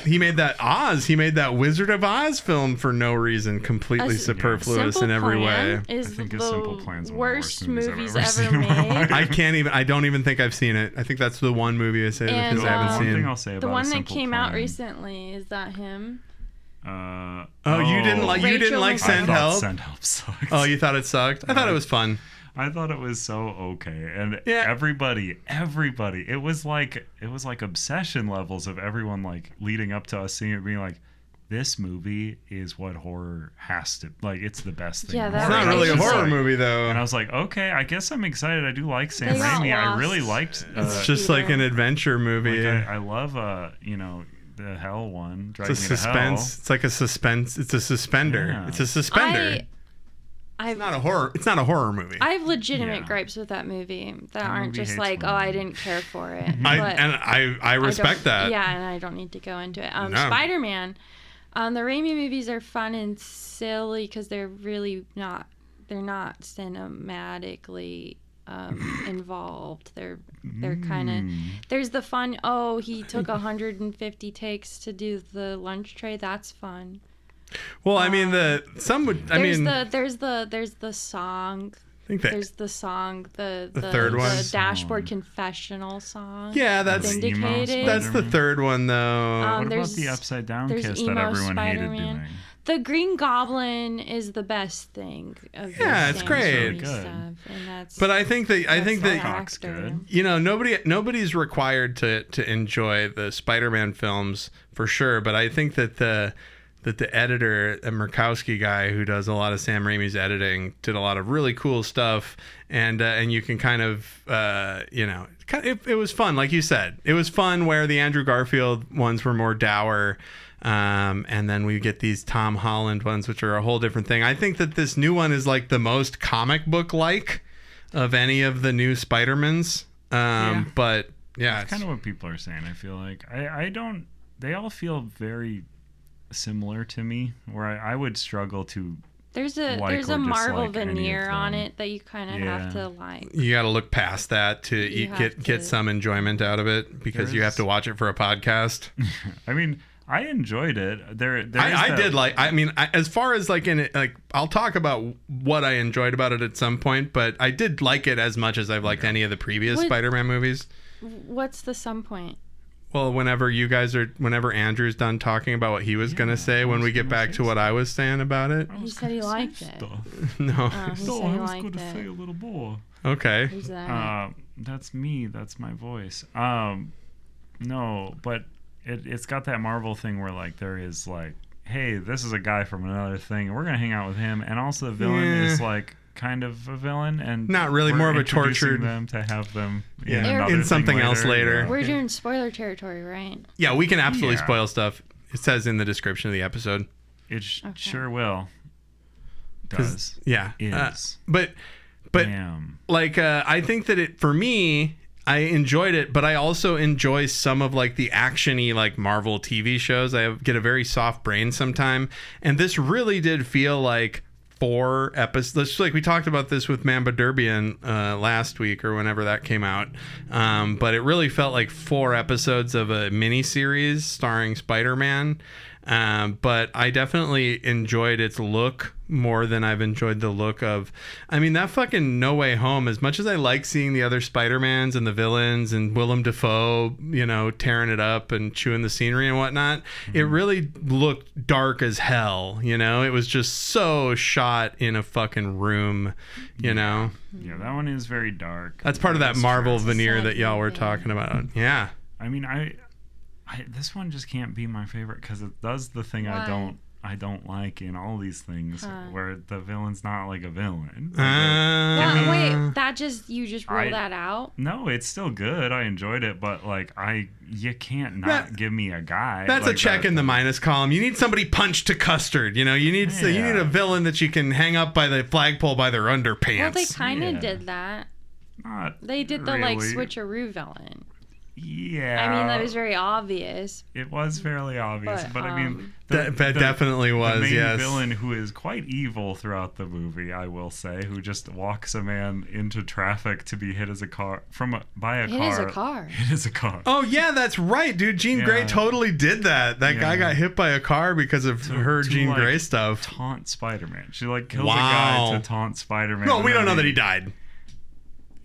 He made that Oz. He made that Wizard of Oz film for no reason, completely superfluous in every way. I think Simple Plan's one of the worst movies ever made. I don't even think I've seen it. I think that's the one movie I say because I haven't seen. One thing I'll say about the one that came out Plan. recently, is that him? You didn't like Send Help? Send Help sucked. Oh, you thought it sucked? I thought it was fun. I thought it was so okay, and everybody, it was like obsession levels of everyone like leading up to us seeing it, being like, this movie is what horror has to like. It's the best thing. Yeah, in that It's horror. not really a was horror like- movie though. And I was like, okay, I guess I'm excited. I do like Sam They got Raimi. I lost. really liked. It's just like an adventure movie. I love the Hell one. Drive It's a Me to Hell. suspense. It's like a suspense. It's a suspender. Yeah. It's a suspender. I've It's not a horror. It's not a horror movie. I have legitimate Yeah. gripes with that movie that aren't movie just hates like, horror oh, I movies. didn't care for it. I respect don't- that. Yeah, and I don't need to go into it. No. Spider-Man. The Raimi movies are fun and silly because they're really not. They're not cinematically involved. They're kind of. There's the fun. Oh, he took 150 takes to do the lunch tray. That's fun. Well, I mean, there's the song. I think that. There's the song, the third one? the dashboard confessional song. Yeah, that's Vindicated. that's the third one though. What about there's- the upside down there's kiss emo that everyone hated Spider-Man. doing? The Green Goblin is the best thing. Of Yeah, the it's Sam great. Raimi Good. stuff, and that's. But I think that that's the Cock's actor. good. nobody's required to enjoy the Spider-Man films for sure. But I think that the editor, a Murkowski guy who does a lot of Sam Raimi's editing, did a lot of really cool stuff, and you can kind of it was fun, like you said. It was fun where the Andrew Garfield ones were more dour. And then we get these Tom Holland ones, which are a whole different thing. I think that this new one is like the most comic book like of any of the new Spider-Mans. But yeah, That's kind of what people are saying. I feel like I don't. They all feel very similar to me, where I would struggle to. There's like a or Marvel dislike any of veneer on them. it that you kind of Yeah. have to like. you got to look past that to You have get to- some enjoyment out of it because you have to watch it for a podcast. I mean, I enjoyed it. As far as like in it, like I'll talk about what I enjoyed about it at some point, but I did like it as much as I've liked any of the previous What- Spider-Man movies. What's the some point? Well, whenever Andrew's done talking about what he was going to say, when we get back to what I was saying about it. He said he liked it. No. He said he liked it. a little more. Okay. Who's that? That's me. That's my voice. No, but it's got that Marvel thing where like there is like, hey, this is a guy from another thing, and we're gonna hang out with him, and also the villain is like kind of a villain, and Not really, we're more of a introducing tortured- them to have them Yeah. in, In another thing something else later. Yeah. We're doing spoiler territory, right? Yeah, we can absolutely Yeah. spoil stuff. It says in the description of the episode. It Okay. sure will. 'Cause- Does Yeah. is But damn. like I think that for me, I enjoyed it, but I also enjoy some of like the actiony like Marvel TV shows. Get a very soft brain sometime, and this really did feel like 4 episodes. Like we talked about this with Mamba Derbian last week or whenever that came out, but it really felt like 4 episodes of a mini series starring Spider-Man. But I definitely enjoyed its look more than I've enjoyed the look of, I mean, that fucking No Way Home, as much as I like seeing the other Spider-Mans and the villains and Willem Dafoe, tearing it up and chewing the scenery and whatnot, it really looked dark as hell, It was just so shot in a fucking room, Yeah, that one is very dark. That's part of that That's Marvel true. veneer Sad that y'all were movie. talking about. Yeah. I mean, I this one just can't be my favorite because it does the thing Why? I don't like in all these things where the villain's not like a villain. Well, wait, you just rolled I- that out? No, it's still good. I enjoyed it, but like you can't not That- give me a guy. That's like a check that. in the minus column. You need somebody punched to custard. You need a villain that you can hang up by the flagpole by their underpants. Well, they kind of Yeah. did that. Not They did the like really. switcheroo villain. Yeah. I mean, that was very obvious. It was fairly obvious, but I mean, That definitely was, the main yes. villain who is quite evil throughout the movie, I will say, who just walks a man into traffic to be hit as a car by a It car. is a car. It is a car. Oh yeah, that's right, dude. Jean Grey Yeah. totally did that. That guy Yeah. got hit by a car because of her to, Jean like, Grey stuff. Taunt Spider-Man. She like kills Wow. a guy to taunt Spider-Man. No, and we then don't know that he died.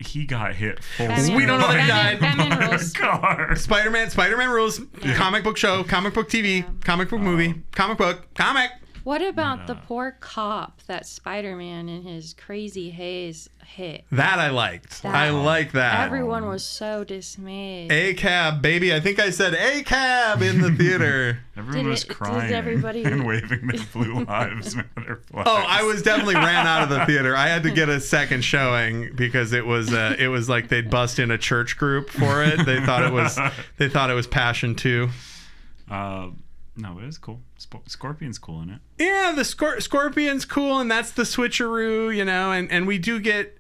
He got hit full. Batman We don't know that he died. Batman by a rules. car. Spider-Man rules. Comic book show, comic book TV, comic book movie, comic book, comic. What about the poor cop that Spider-Man in his crazy haze hit? That I liked. I like that. Everyone was so dismayed. A-cab, baby. I think I said A-cab in the theater. Everyone was crying and waving their blue lives matter flags. Oh, I was definitely ran out of the theater. I had to get a second showing because it was like they'd bust in a church group for it. They thought it was Passion 2. No, it is cool. Scorpion's cool in it. Yeah, the Scorpion's cool, and that's the switcheroo, and we do get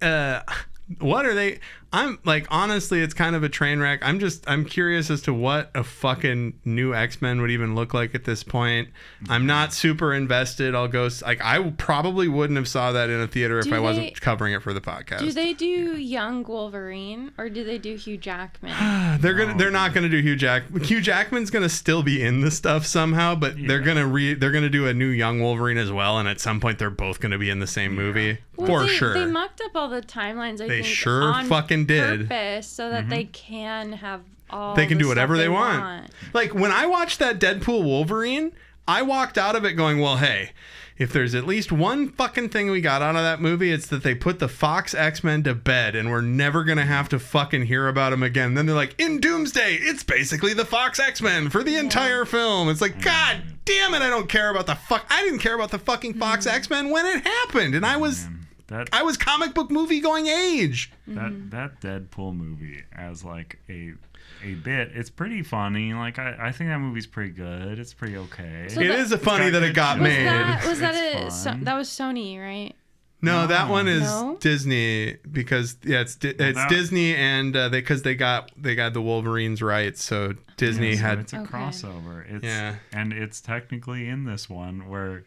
what are they? I'm like, honestly, it's kind of a train wreck. I'm curious as to what a fucking new X-Men would even look like at this point. I'm not super invested. I'll go, like, I probably wouldn't have saw that in a theater if I wasn't covering it for the podcast. Do they do young Wolverine or do they do Hugh Jackman? They're not gonna do Hugh Jackman. Hugh Jackman's gonna still be in the stuff somehow, but they're gonna do a new young Wolverine as well, and at some point they're both gonna be in the same movie. Well, sure. They mucked up all the timelines, I think. They sure on fucking did. Purpose so that they can have all They can the do whatever stuff they want. Like, when I watched that Deadpool Wolverine, I walked out of it going, well, hey, if there's at least one fucking thing we got out of that movie, it's that they put the Fox X-Men to bed and we're never going to have to fucking hear about them again. Then they're like, in Doomsday, it's basically the Fox X-Men for the entire film. It's like, God damn it, I don't care about I didn't care about the fucking Fox X-Men when it happened. And I was comic book movie going age. That Deadpool movie as like a bit, it's pretty funny. Like I think that movie's pretty good. It's pretty okay. So it is funny that it got made. That was Sony, right? No, that one is Disney because it's Disney and because they got the Wolverines rights, so Disney had. It's a crossover. And it's technically in this one where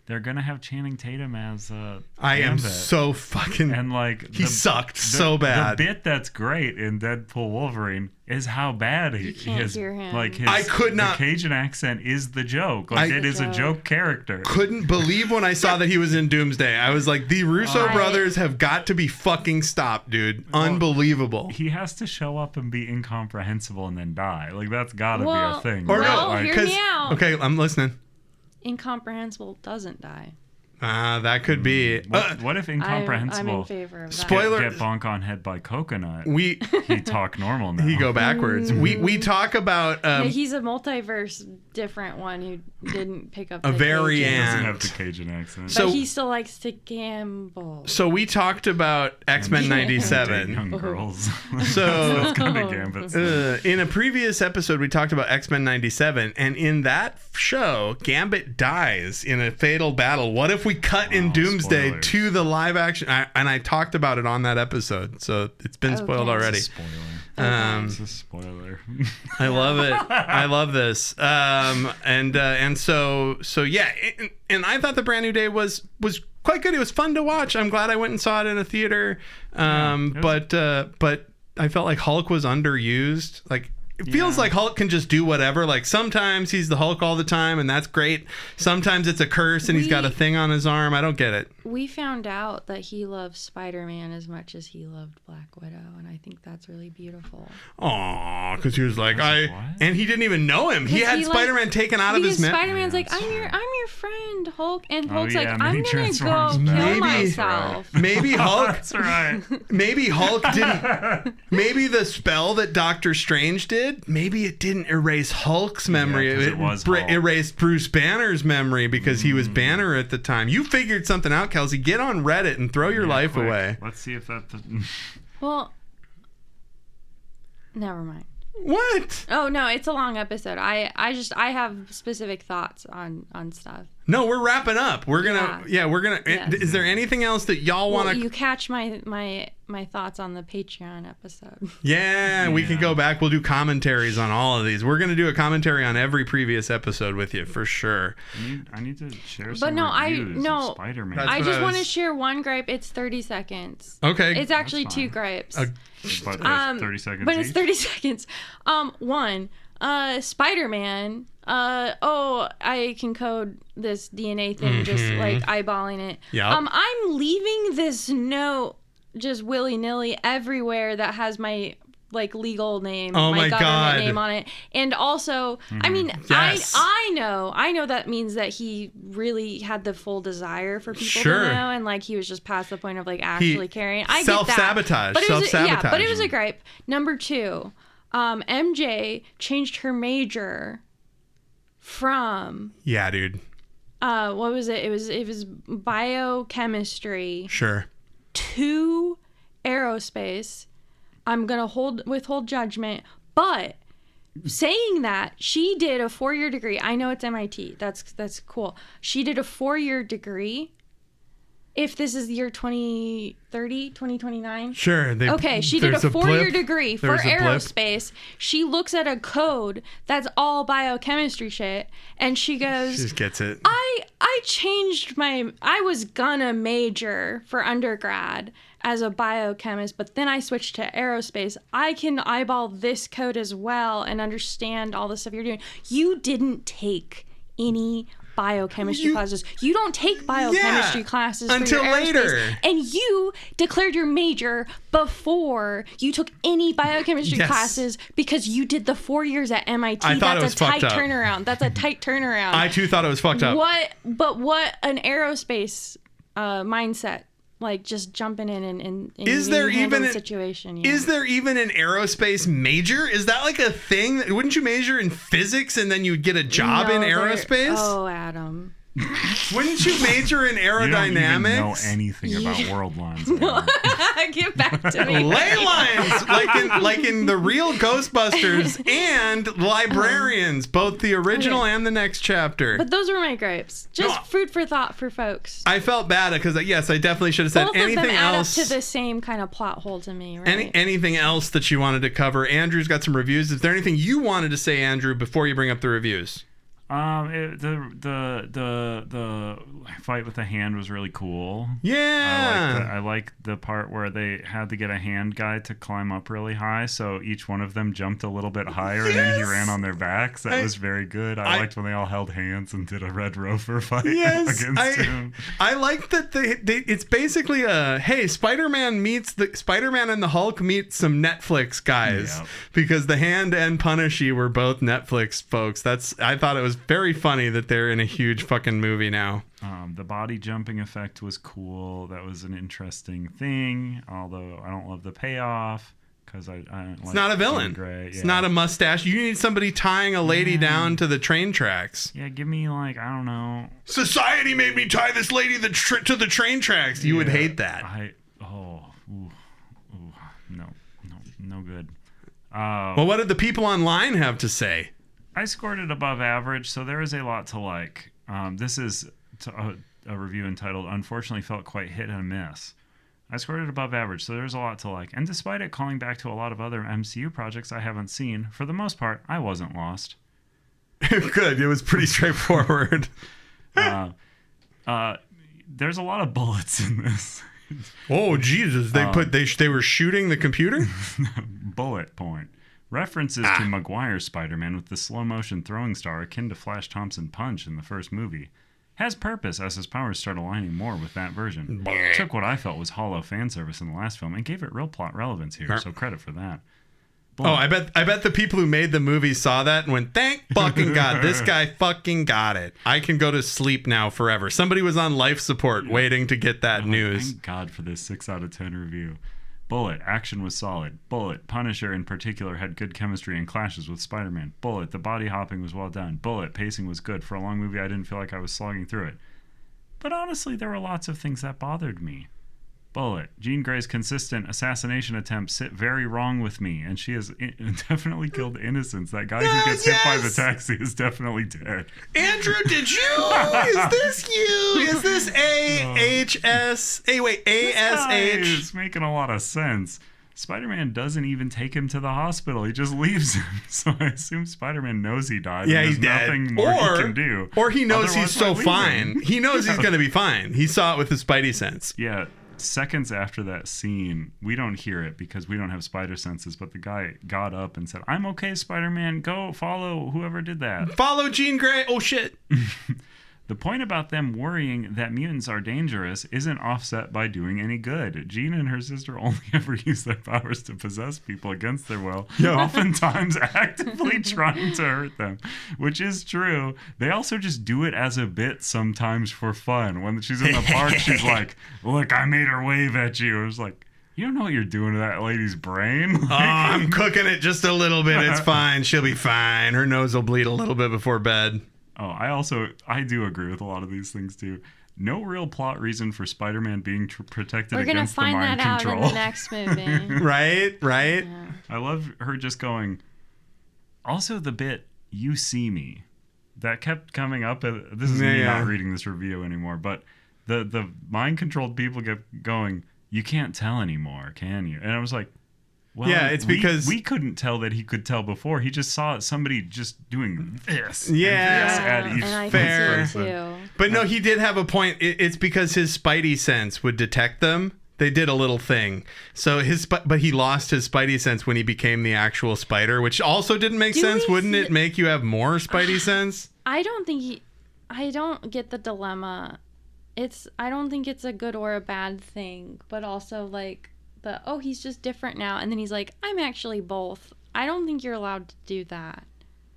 they're gonna have Channing Tatum as Gambit. I am so fucking and like he sucked so bad. The bit that's great in Deadpool Wolverine is how bad you can't hear him. Like his I could not. The Cajun accent is the joke. Like it is a joke character. Couldn't believe when I saw that he was in Doomsday. I was like, the Russo brothers have got to be fucking stopped, dude. Unbelievable. He has to show up and be incomprehensible and then die. Like that's gotta be a thing. Or hear me out. Okay, I'm listening. Incomprehensible doesn't die. That could be. What if Incomprehensible? I'm in favor of that. Spoiler. Get bonk on head by coconut. He talk normal now. He go backwards. We talk about. He's a multiverse different one who didn't pick up a the very Cajun. Doesn't have the Cajun accent. But he still likes to gamble. So we talked about X-Men 97. Young girls. So that's kind of Gambit. In a previous episode, we talked about X-Men 97, and in that show, Gambit dies in a fatal battle. What if we cut in Doomsday spoilers. to the live action? And I talked about it on that episode, so it's been spoiled already. It's a spoiler. I love it. I love this. And so yeah. And I thought the Brand New Day was quite good. It was fun to watch. I'm glad I went and saw it in a theater. But I felt like Hulk was underused. Like, it feels like Hulk can just do whatever. Like, sometimes he's the Hulk all the time, and that's great. Sometimes it's a curse, and he's got a thing on his arm. I don't get it. We found out that he loves Spider-Man as much as he loved Black Widow, and I think that's really beautiful. Aw, because he was like, and he didn't even know him. He had Spider-Man taken out of his memory. Spider-Man's like, I'm your friend, Hulk, and Hulk's like, I'm gonna go transforms kill myself. Maybe Hulk. That's right. Maybe Hulk didn't. Maybe the spell that Doctor Strange did. Maybe it didn't erase Hulk's memory. It was erased Bruce Banner's memory because he was Banner at the time. You figured something out, Kelsey. Get on Reddit and throw your life away. Let's see if that. Well, never mind. What? Oh no, it's a long episode. I have specific thoughts on stuff. No, we're wrapping up. We're gonna Yes. Is there anything else that y'all want to? You catch my thoughts on the Patreon episode. Yeah, we can go back. We'll do commentaries on all of these. We're gonna do a commentary on every previous episode with you for sure. I need to share some reviews of Spider-Man. I just want to share one gripe. It's 30 seconds. Okay. It's actually two gripes. But it's 30 seconds. But it's 30 seconds. One, Spider-Man. I can code this DNA thing just like eyeballing it. Yeah. I'm leaving this note just willy-nilly everywhere that has my like legal name, Oh my my government God. name on it. And also, I mean, Yes. I know that means that he really had the full desire for people Sure. to know, and like he was just past the point of like actually caring. I get that. Self-sabotage. But it was Self-sabotage. but it was a gripe. Number 2, MJ changed her major from Yeah, dude. what was it? It was biochemistry Sure. to aerospace. I'm gonna withhold judgment, but saying that, she did a 4-year degree. I know it's MIT. That's cool. She did a 4-year degree. If this is the year 2030, 2029. Sure. Okay, she did a 4-year degree for There's a blip. aerospace. She looks at a code that's all biochemistry shit, and she goes, She just gets it. I changed I was gonna major for undergrad as a biochemist, but then I switched to aerospace. I can eyeball this code as well and understand all the stuff you're doing. You didn't take any biochemistry classes. You don't take biochemistry classes until for your aerospace, later. and you declared your major before you took any biochemistry classes because you did the 4 years at MIT. I thought That's it was a tight fucked up. turnaround. That's a tight turnaround. I too thought it was fucked up. What an aerospace mindset. Like just jumping in and Is there even the a- situation? Is there even an aerospace major? Is that like a thing? Wouldn't you major in physics and then you'd get a job in aerospace? Oh, Adam. Wouldn't you major in You don't even know aerodynamics? anything about world lines. Get back to me. Ley lines, like in the real Ghostbusters and Librarians, both the original and the next chapter. But those were my gripes. Just food for thought for folks. I felt bad because yes, I definitely should have said Both anything of them add else. up to the same kind of plot hole to me, right? Anything else that you wanted to cover? Andrew's got some reviews. Is there anything you wanted to say, Andrew, before you bring up the reviews? The fight with the hand was really cool. Yeah. I like the part where they had to get a hand guy to climb up really high, so each one of them jumped a little bit higher, and then he ran on their backs. That was very good. I liked when they all held hands and did a Red Rover fight against him. I like that it's basically hey, Spider-Man and the Hulk meet some Netflix guys because the Hand and Punishy were both Netflix folks. I thought it was very funny that they're in a huge fucking movie now. The body jumping effect was cool. That was an interesting thing, although I don't love the payoff because I don't It's like not a villain. It's not a mustache. You need somebody tying a lady down to the train tracks. Yeah, give me I don't know. Society made me tie this lady to the train tracks. You would hate that. No good. Well, what did the people online have to say? I scored it above average, so there is a lot to like. This is a review entitled "Unfortunately Felt Quite Hit and Miss." I scored it above average, so there's a lot to like. And despite it calling back to a lot of other MCU projects I haven't seen, for the most part, I wasn't lost. Good. It was pretty straightforward. There's a lot of bullets in this. Oh Jesus! They were shooting the computer. Bullet point. References to Maguire's Spider-Man with the slow-motion throwing star akin to Flash Thompson Punch in the first movie has purpose as his powers start aligning more with that version. Took what I felt was hollow fan service in the last film and gave it real plot relevance here, so credit for that. Oh, I bet the people who made the movie saw that and went, "Thank fucking God, this guy fucking got it. I can go to sleep now forever." Somebody was on life support waiting to get that news. Thank God for this 6 out of 10 review. Bullet, action was solid. Bullet, Punisher in particular had good chemistry and clashes with Spider-Man. Bullet, the body hopping was well done. Bullet, pacing was good. For a long movie, I didn't feel like I was slogging through it. But honestly, there were lots of things that bothered me. Bullet, Jean Grey's consistent assassination attempts sit very wrong with me, and she has definitely killed innocents. That guy who gets hit by the taxi is definitely dead. Andrew, did you? Is this you? Is this AHS? Hey, wait, ASH? It's making a lot of sense. Spider-Man doesn't even take him to the hospital. He just leaves him. So I assume Spider-Man knows he died. Yeah, and he's there's dead. nothing more he can do. Or he knows Otherwise, he's so why leave him? fine. He knows he's going to be fine. He saw it with his Spidey sense. Yeah. Seconds after that scene, we don't hear it because we don't have spider senses, but the guy got up and said, "I'm okay, Spider-Man. Go follow whoever did that." Follow Jean Grey. Oh, shit. The point about them worrying that mutants are dangerous isn't offset by doing any good. Jean and her sister only ever use their powers to possess people against their will, oftentimes actively trying to hurt them, which is true. They also just do it as a bit sometimes for fun. When she's in the park, she's like, look, I made her wave at you. I was like, you don't know what you're doing to that lady's brain. Oh, I'm cooking it just a little bit. It's fine. She'll be fine. Her nose will bleed a little bit before bed. Oh, I do agree with a lot of these things too. No real plot reason for Spider-Man being protected against the mind control. We're gonna find that out in the next movie. Right? Yeah. I love her just going. Also, the bit "You see me" that kept coming up. This is me not reading this review anymore, but the mind-controlled people kept going. You can't tell anymore, can you? And I was like, well, yeah, it's because we couldn't tell that he could tell before. He just saw somebody just doing this. Yeah, and this at each fair. Too. But no, he did have a point. It's because his spidey sense would detect them. They did a little thing. So but he lost his spidey sense when he became the actual spider, which also didn't make sense. Wouldn't it make you have more spidey sense? I don't get the dilemma. I don't think it's a good or a bad thing, but also like he's just different now, and then he's like, I'm actually both. I don't think you're allowed to do that,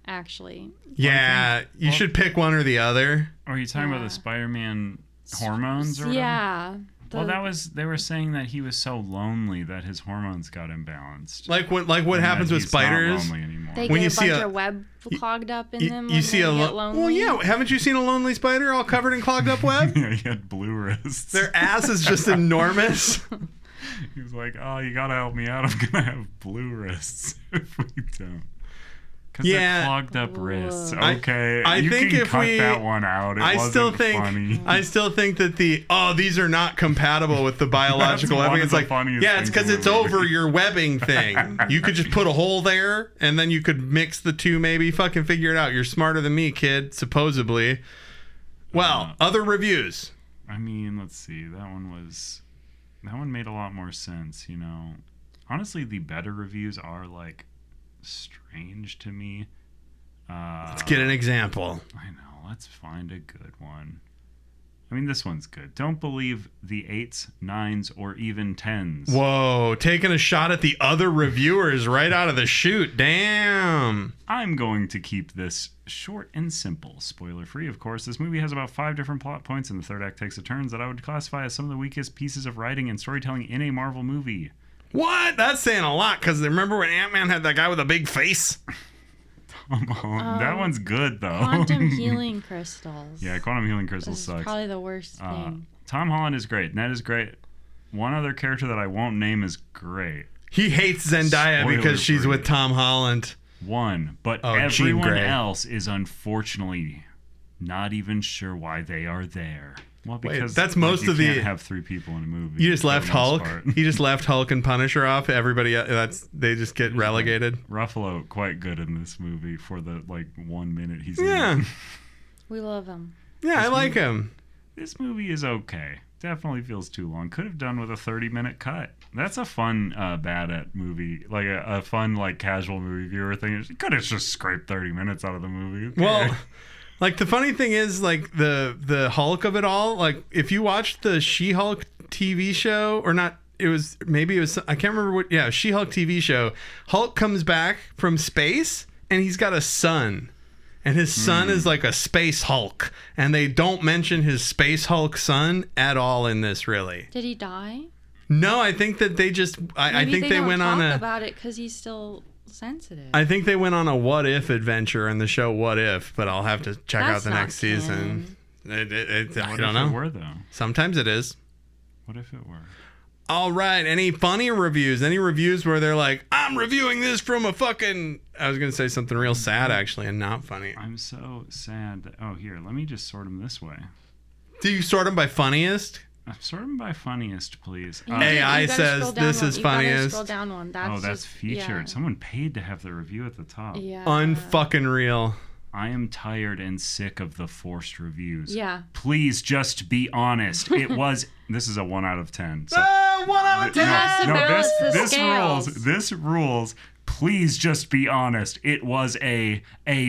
actually. Yeah, you should pick one or the other. Are you talking about the Spider-Man hormones or whatever? Yeah. Well, they were saying that he was so lonely that his hormones got imbalanced. Like what happens with spiders? Not lonely anymore. They get a bunch of web clogged up in them. You see get lonely. Well, yeah. Haven't you seen a lonely spider all covered in clogged up web? Yeah, he had blue wrists. Their ass is just enormous. He was like, "Oh, you gotta help me out. I'm gonna have blue wrists if we don't." Because they're clogged up wrists. Okay, I you think can if cut that one out. I still think that these are not compatible with the biological evidence. Like, yeah, it's because it's over your webbing thing. You could just put a hole there, and then you could mix the two. Maybe fucking figure it out. You're smarter than me, kid. Supposedly. Well, other reviews. I mean, let's see. That one made a lot more sense. You know, honestly, the better reviews are like strange to me. Let's get an example. I know. Let's find a good one. I mean, this one's good. Don't believe the 8s, 9s, or even 10s. Whoa, taking a shot at the other reviewers right out of the chute. Damn. I'm going to keep this short and simple. Spoiler free, of course. This movie has about 5 different plot points, and the third act takes a turn that I would classify as some of the weakest pieces of writing and storytelling in a Marvel movie. What? That's saying a lot, because remember when Ant-Man had that guy with a big face? That one's good, though. Quantum healing crystals. Yeah, quantum healing crystals This sucks. is probably the worst thing. Tom Holland is great. Ned is great. One other character that I won't name is great. He hates Zendaya because she's with Tom Holland. But everyone else is unfortunately not even sure why they are there. Well, because that's most of you can't have 3 people in a movie. You just left Hulk. He just left Hulk and Punisher off. Everybody, they just get relegated. Ruffalo quite good in this movie for the 1 minute he's in. Yeah, we love him. Yeah, I like him. This movie is okay. Definitely feels too long. Could have done with a 30-minute cut. That's a fun bad at movie, like a fun casual movie viewer thing. You could have just scraped 30 minutes out of the movie. Okay. Well. Like, the funny thing is, like, the Hulk of it all, like, if you watched the She-Hulk TV show, or not, I can't remember what, She-Hulk TV show, Hulk comes back from space, and he's got a son. And his son is like a space Hulk. And they don't mention his space Hulk son at all in this, really. Did he die? No, I think that they just, I think they went on talk about it because he's still sensitive. I think they went on a what if adventure in the show What If, but I'll have to check out the next season. I don't know. What if it were, though? Sometimes it is. What if it were? All right. Any funny reviews? Any reviews where they're like, I'm reviewing this from a fucking... I was going to say something real sad, actually, and not funny. I'm so sad that... Oh, here. Let me just sort them this way. Do you sort them by funniest? Sort them by funniest, please. AI says this is funniest. Scroll down one. That's featured. Yeah. Someone paid to have the review at the top. Yeah. Unfucking real. I am tired and sick of the forced reviews. Yeah. Please just be honest. It was... This is a 1 out of 10. So, 1 out of 10. No, this rules. This rules. please just be honest. It was a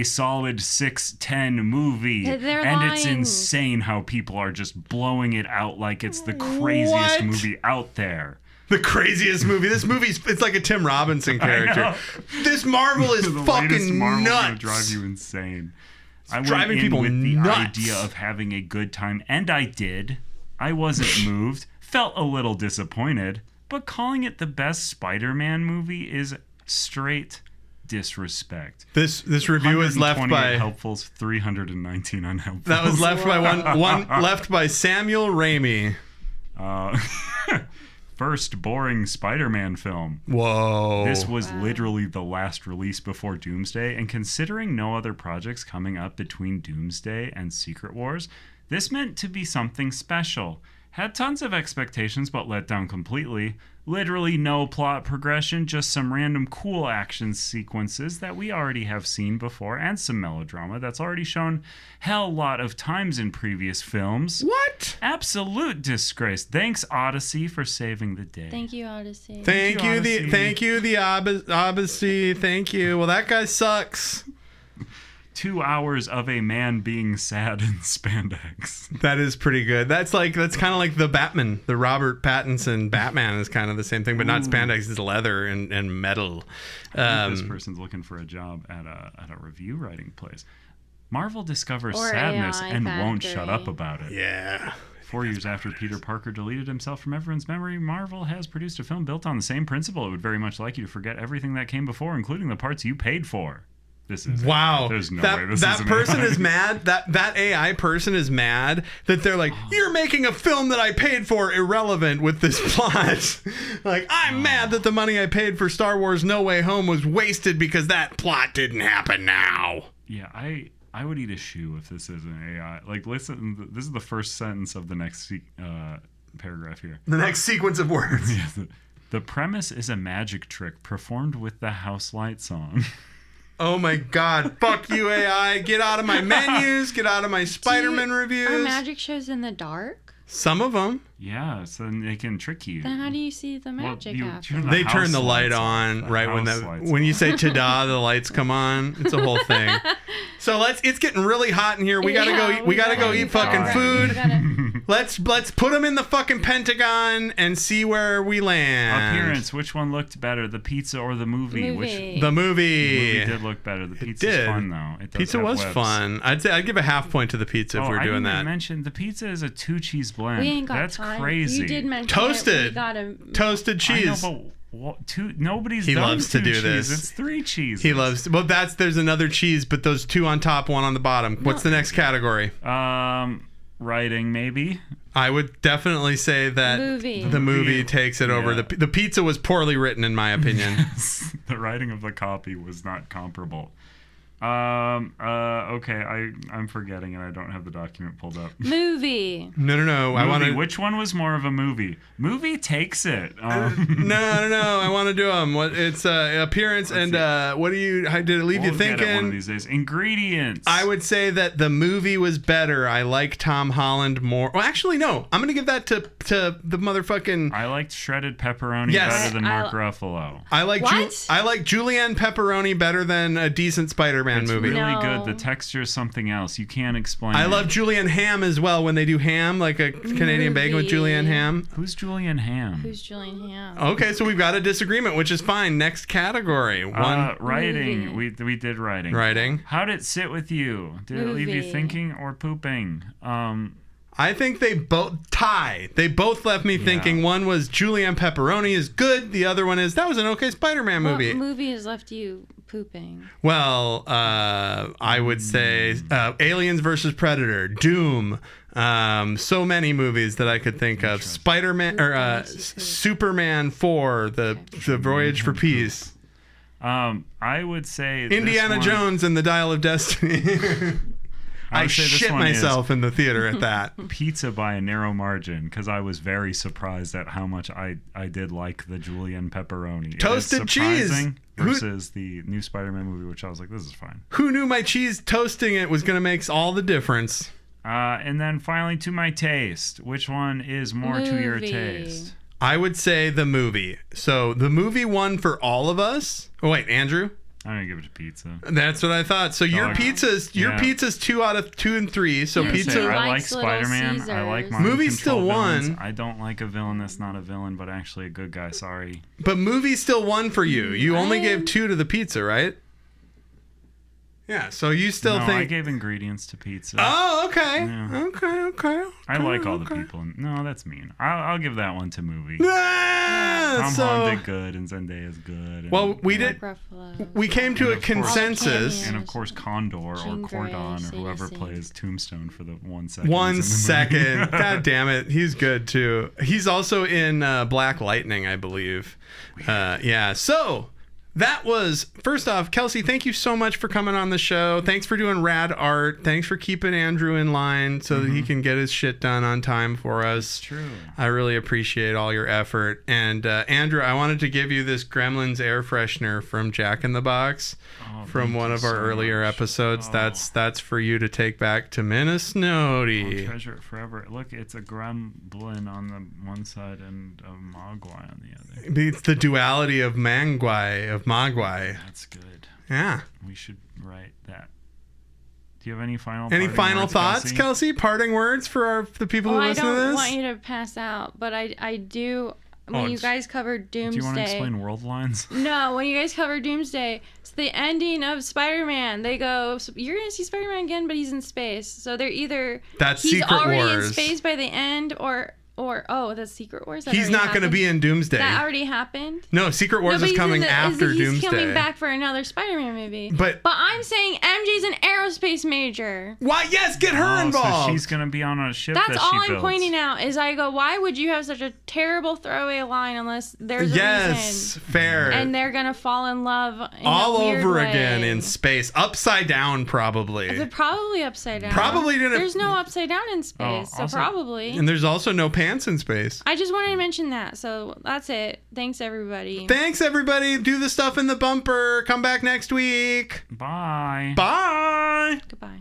solid 6-10 movie. They're and lying. It's insane how people are just blowing it out like it's the craziest movie out there. The craziest movie. This movie's, it's like a Tim Robinson character. This Marvel is the fucking latest Marvel nuts. Gonna drive you insane. I went driving in people with nuts. the idea of having a good time, and I did. I wasn't moved. Felt a little disappointed, but calling it the best Spider-Man movie is straight disrespect. This review is left by helpfuls, 319 unhelpfuls. That was left by one left by Samuel Raimi. First boring Spider-Man film. Whoa. This was literally the last release before Doomsday, and considering no other projects coming up between Doomsday and Secret Wars, this meant to be something special. Had tons of expectations, but let down completely. Literally no plot progression, just some random cool action sequences that we already have seen before, and some melodrama that's already shown hell lot of times in previous films. What? Absolute disgrace. Thanks, Odyssey, for saving the day. Thank you, Odyssey. Thank you, the Odyssey. Thank you. Well, that guy sucks. 2 hours of a man being sad in spandex. That is pretty good. That's kind of like the Batman. The Robert Pattinson Batman is kind of the same thing, but not spandex. It's leather and metal. I think this person's looking for a job at a review writing place. Marvel discovers Or sadness AI and won't factory. shut up about it. Yeah. 4 years after Peter Parker deleted himself from everyone's memory, Marvel has produced a film built on the same principle. It would very much like you to forget everything that came before, including the parts you paid for. This is wow. There's no that way this that is person is mad. That AI person is mad that they're like, you're making a film that I paid for irrelevant with this plot. Like, I'm mad that the money I paid for Star Wars No Way Home was wasted because that plot didn't happen now. Yeah, I would eat a shoe if this is an AI. Like, listen, this is the first sentence of the next paragraph here. The next sequence of words. The premise is a magic trick performed with the house light song. Oh my God. Fuck you, AI. Get out of my menus. Get out of my Spider-Man reviews. Are magic shows in the dark? Some of them. Yeah, so then they can trick you. Then how do you see the magic happen? They turn the light on right when you say ta-da, the lights come on. It's a whole thing. So it's getting really hot in here. We gotta go. We gotta go eat fucking food. Let's put them in the fucking Pentagon and see where we land. Appearance. Which one looked better, the pizza or the movie? The movie. The movie did look better. The pizza's fun though. It does pizza was webs. fun. I'd give a half point to the pizza if we're doing that. I didn't mention the pizza is a 2-cheese blend. We ain't got That's time. crazy. You did mention toasted. We got Toasted cheese. I know, but nobody's he done loves to do cheese. this. It's 3 cheeses. He loves. Well, there's another cheese, but those 2 on top, 1 on the bottom. What's the next category? Writing maybe. I would definitely say that the movie takes it over. The pizza was poorly written, in my opinion. Yes. The writing of the copy was not comparable. Okay, I'm forgetting and I don't have the document pulled up. Movie. No. I want to. Which one was more of a movie? Movie takes it. No. I want to do them. It's appearance and what do you? Did it leave you thinking? Get it one of these days. Ingredients. I would say that the movie was better. I like Tom Holland more. Well, actually, no. I'm gonna give that to the motherfucking. I liked shredded pepperoni better than Mark Ruffalo. I like julienne pepperoni better than a decent Spider-Man movie. It's really good. The texture is something else. You can't explain. I love julienne ham as well when they do ham, like a Canadian bacon with julienne ham. Who's Julienne Ham? Who's Julienne Ham? Okay, so we've got a disagreement, which is fine. Next category. Writing. We did writing. Writing. How did it sit with you? Did it leave you thinking or pooping? I think they both tie. They both left me thinking. One was julienne pepperoni is good. The other one is that was an okay Spider-Man movie. What movie has left you pooping? Well, I would say Aliens versus Predator, Doom. So many movies that I could think of. Spider-Man or Superman 4, the Voyage for Peace. I would say Indiana Jones and the Dial of Destiny. I shit myself in the theater at that. Pizza by a narrow margin because I was very surprised at how much I did like the julienne pepperoni. Toasted cheese versus the new Spider-Man movie, which I was like, this is fine. Who knew my cheese toasting it was going to make all the difference? And then finally to my taste. Which one is more to your taste? I would say the movie. So the movie won for all of us. Oh, wait, Andrew? I'm going to give it to pizza. That's what I thought. So your pizza's 2 out of 2 and 3. So pizza. I like Spider-Man. I like mind movie control still villains. won. I don't like a villain that's not a villain, but actually a good guy. Sorry. But movie still won for you. You only gave 2 to the pizza, right? Yeah, so you still think... I gave ingredients to pizza. Oh, okay. Yeah. Okay. I like all the people. No, that's mean. I'll give that one to movie. Ah, Tom Holland did good, and Zendaya's good. And, well, we came to a consensus. And of course, Condor or Cordon or whoever plays Tombstone for the 1 second. 1 second. God damn it. He's good, too. He's also in Black Lightning, I believe. Yeah, so... That was, first off, Kelsey, thank you so much for coming on the show. Thanks for doing rad art. Thanks for keeping Andrew in line so that he can get his shit done on time for us. It's true. I really appreciate all your effort. And Andrew, I wanted to give you this Gremlins air freshener from Jack in the Box from one of our earlier episodes. That's for you to take back to Minnesota. I'll treasure it forever. Look, it's a gremlin on the one side and a mogwai on the other. It's the duality of Mogwai. That's good. Yeah. We should write that. Do you have any final thoughts, Kelsey? Parting words for the people who listen to this? I don't want you to pass out, but I do. When you guys covered Doomsday. Do you want to explain world lines? No, when you guys covered Doomsday, it's the ending of Spider-Man. They go, you're going to see Spider-Man again, but he's in space. So they're either he's Secret already Wars. in space by the end, or that's Secret Wars. He's not going to be in Doomsday. That already happened. No, Secret Wars is coming after Doomsday. He's coming back for another Spider-Man movie. But I'm saying MJ's an aerospace major. Why? Yes, get her involved. So she's going to be on a ship. That's all I'm builds. pointing out. Is I go, why would you have such a terrible throwaway line unless there's a reason? Fair. And they're gonna fall in love in all a weird over way. again in space, upside down probably. They're probably upside down. There's no upside down in space, so probably. And there's also no pants in space. I just wanted to mention that, so that's it. Thanks, everybody. Do the stuff in the bumper. Come back next week. Bye. Bye. Goodbye.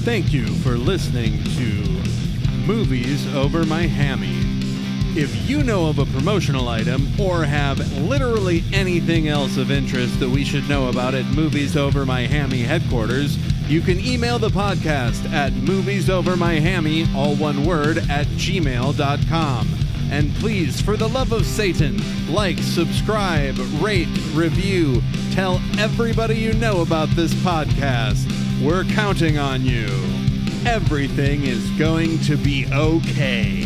Thank you for listening to Movies Over My Hammy. If you know of a promotional item or have literally anything else of interest that we should know about at Movies Over My Hammy headquarters, you can email the podcast at moviesovermyhammy, all one word, @gmail.com. And please, for the love of Satan, like, subscribe, rate, review, tell everybody you know about this podcast. We're counting on you. Everything is going to be okay.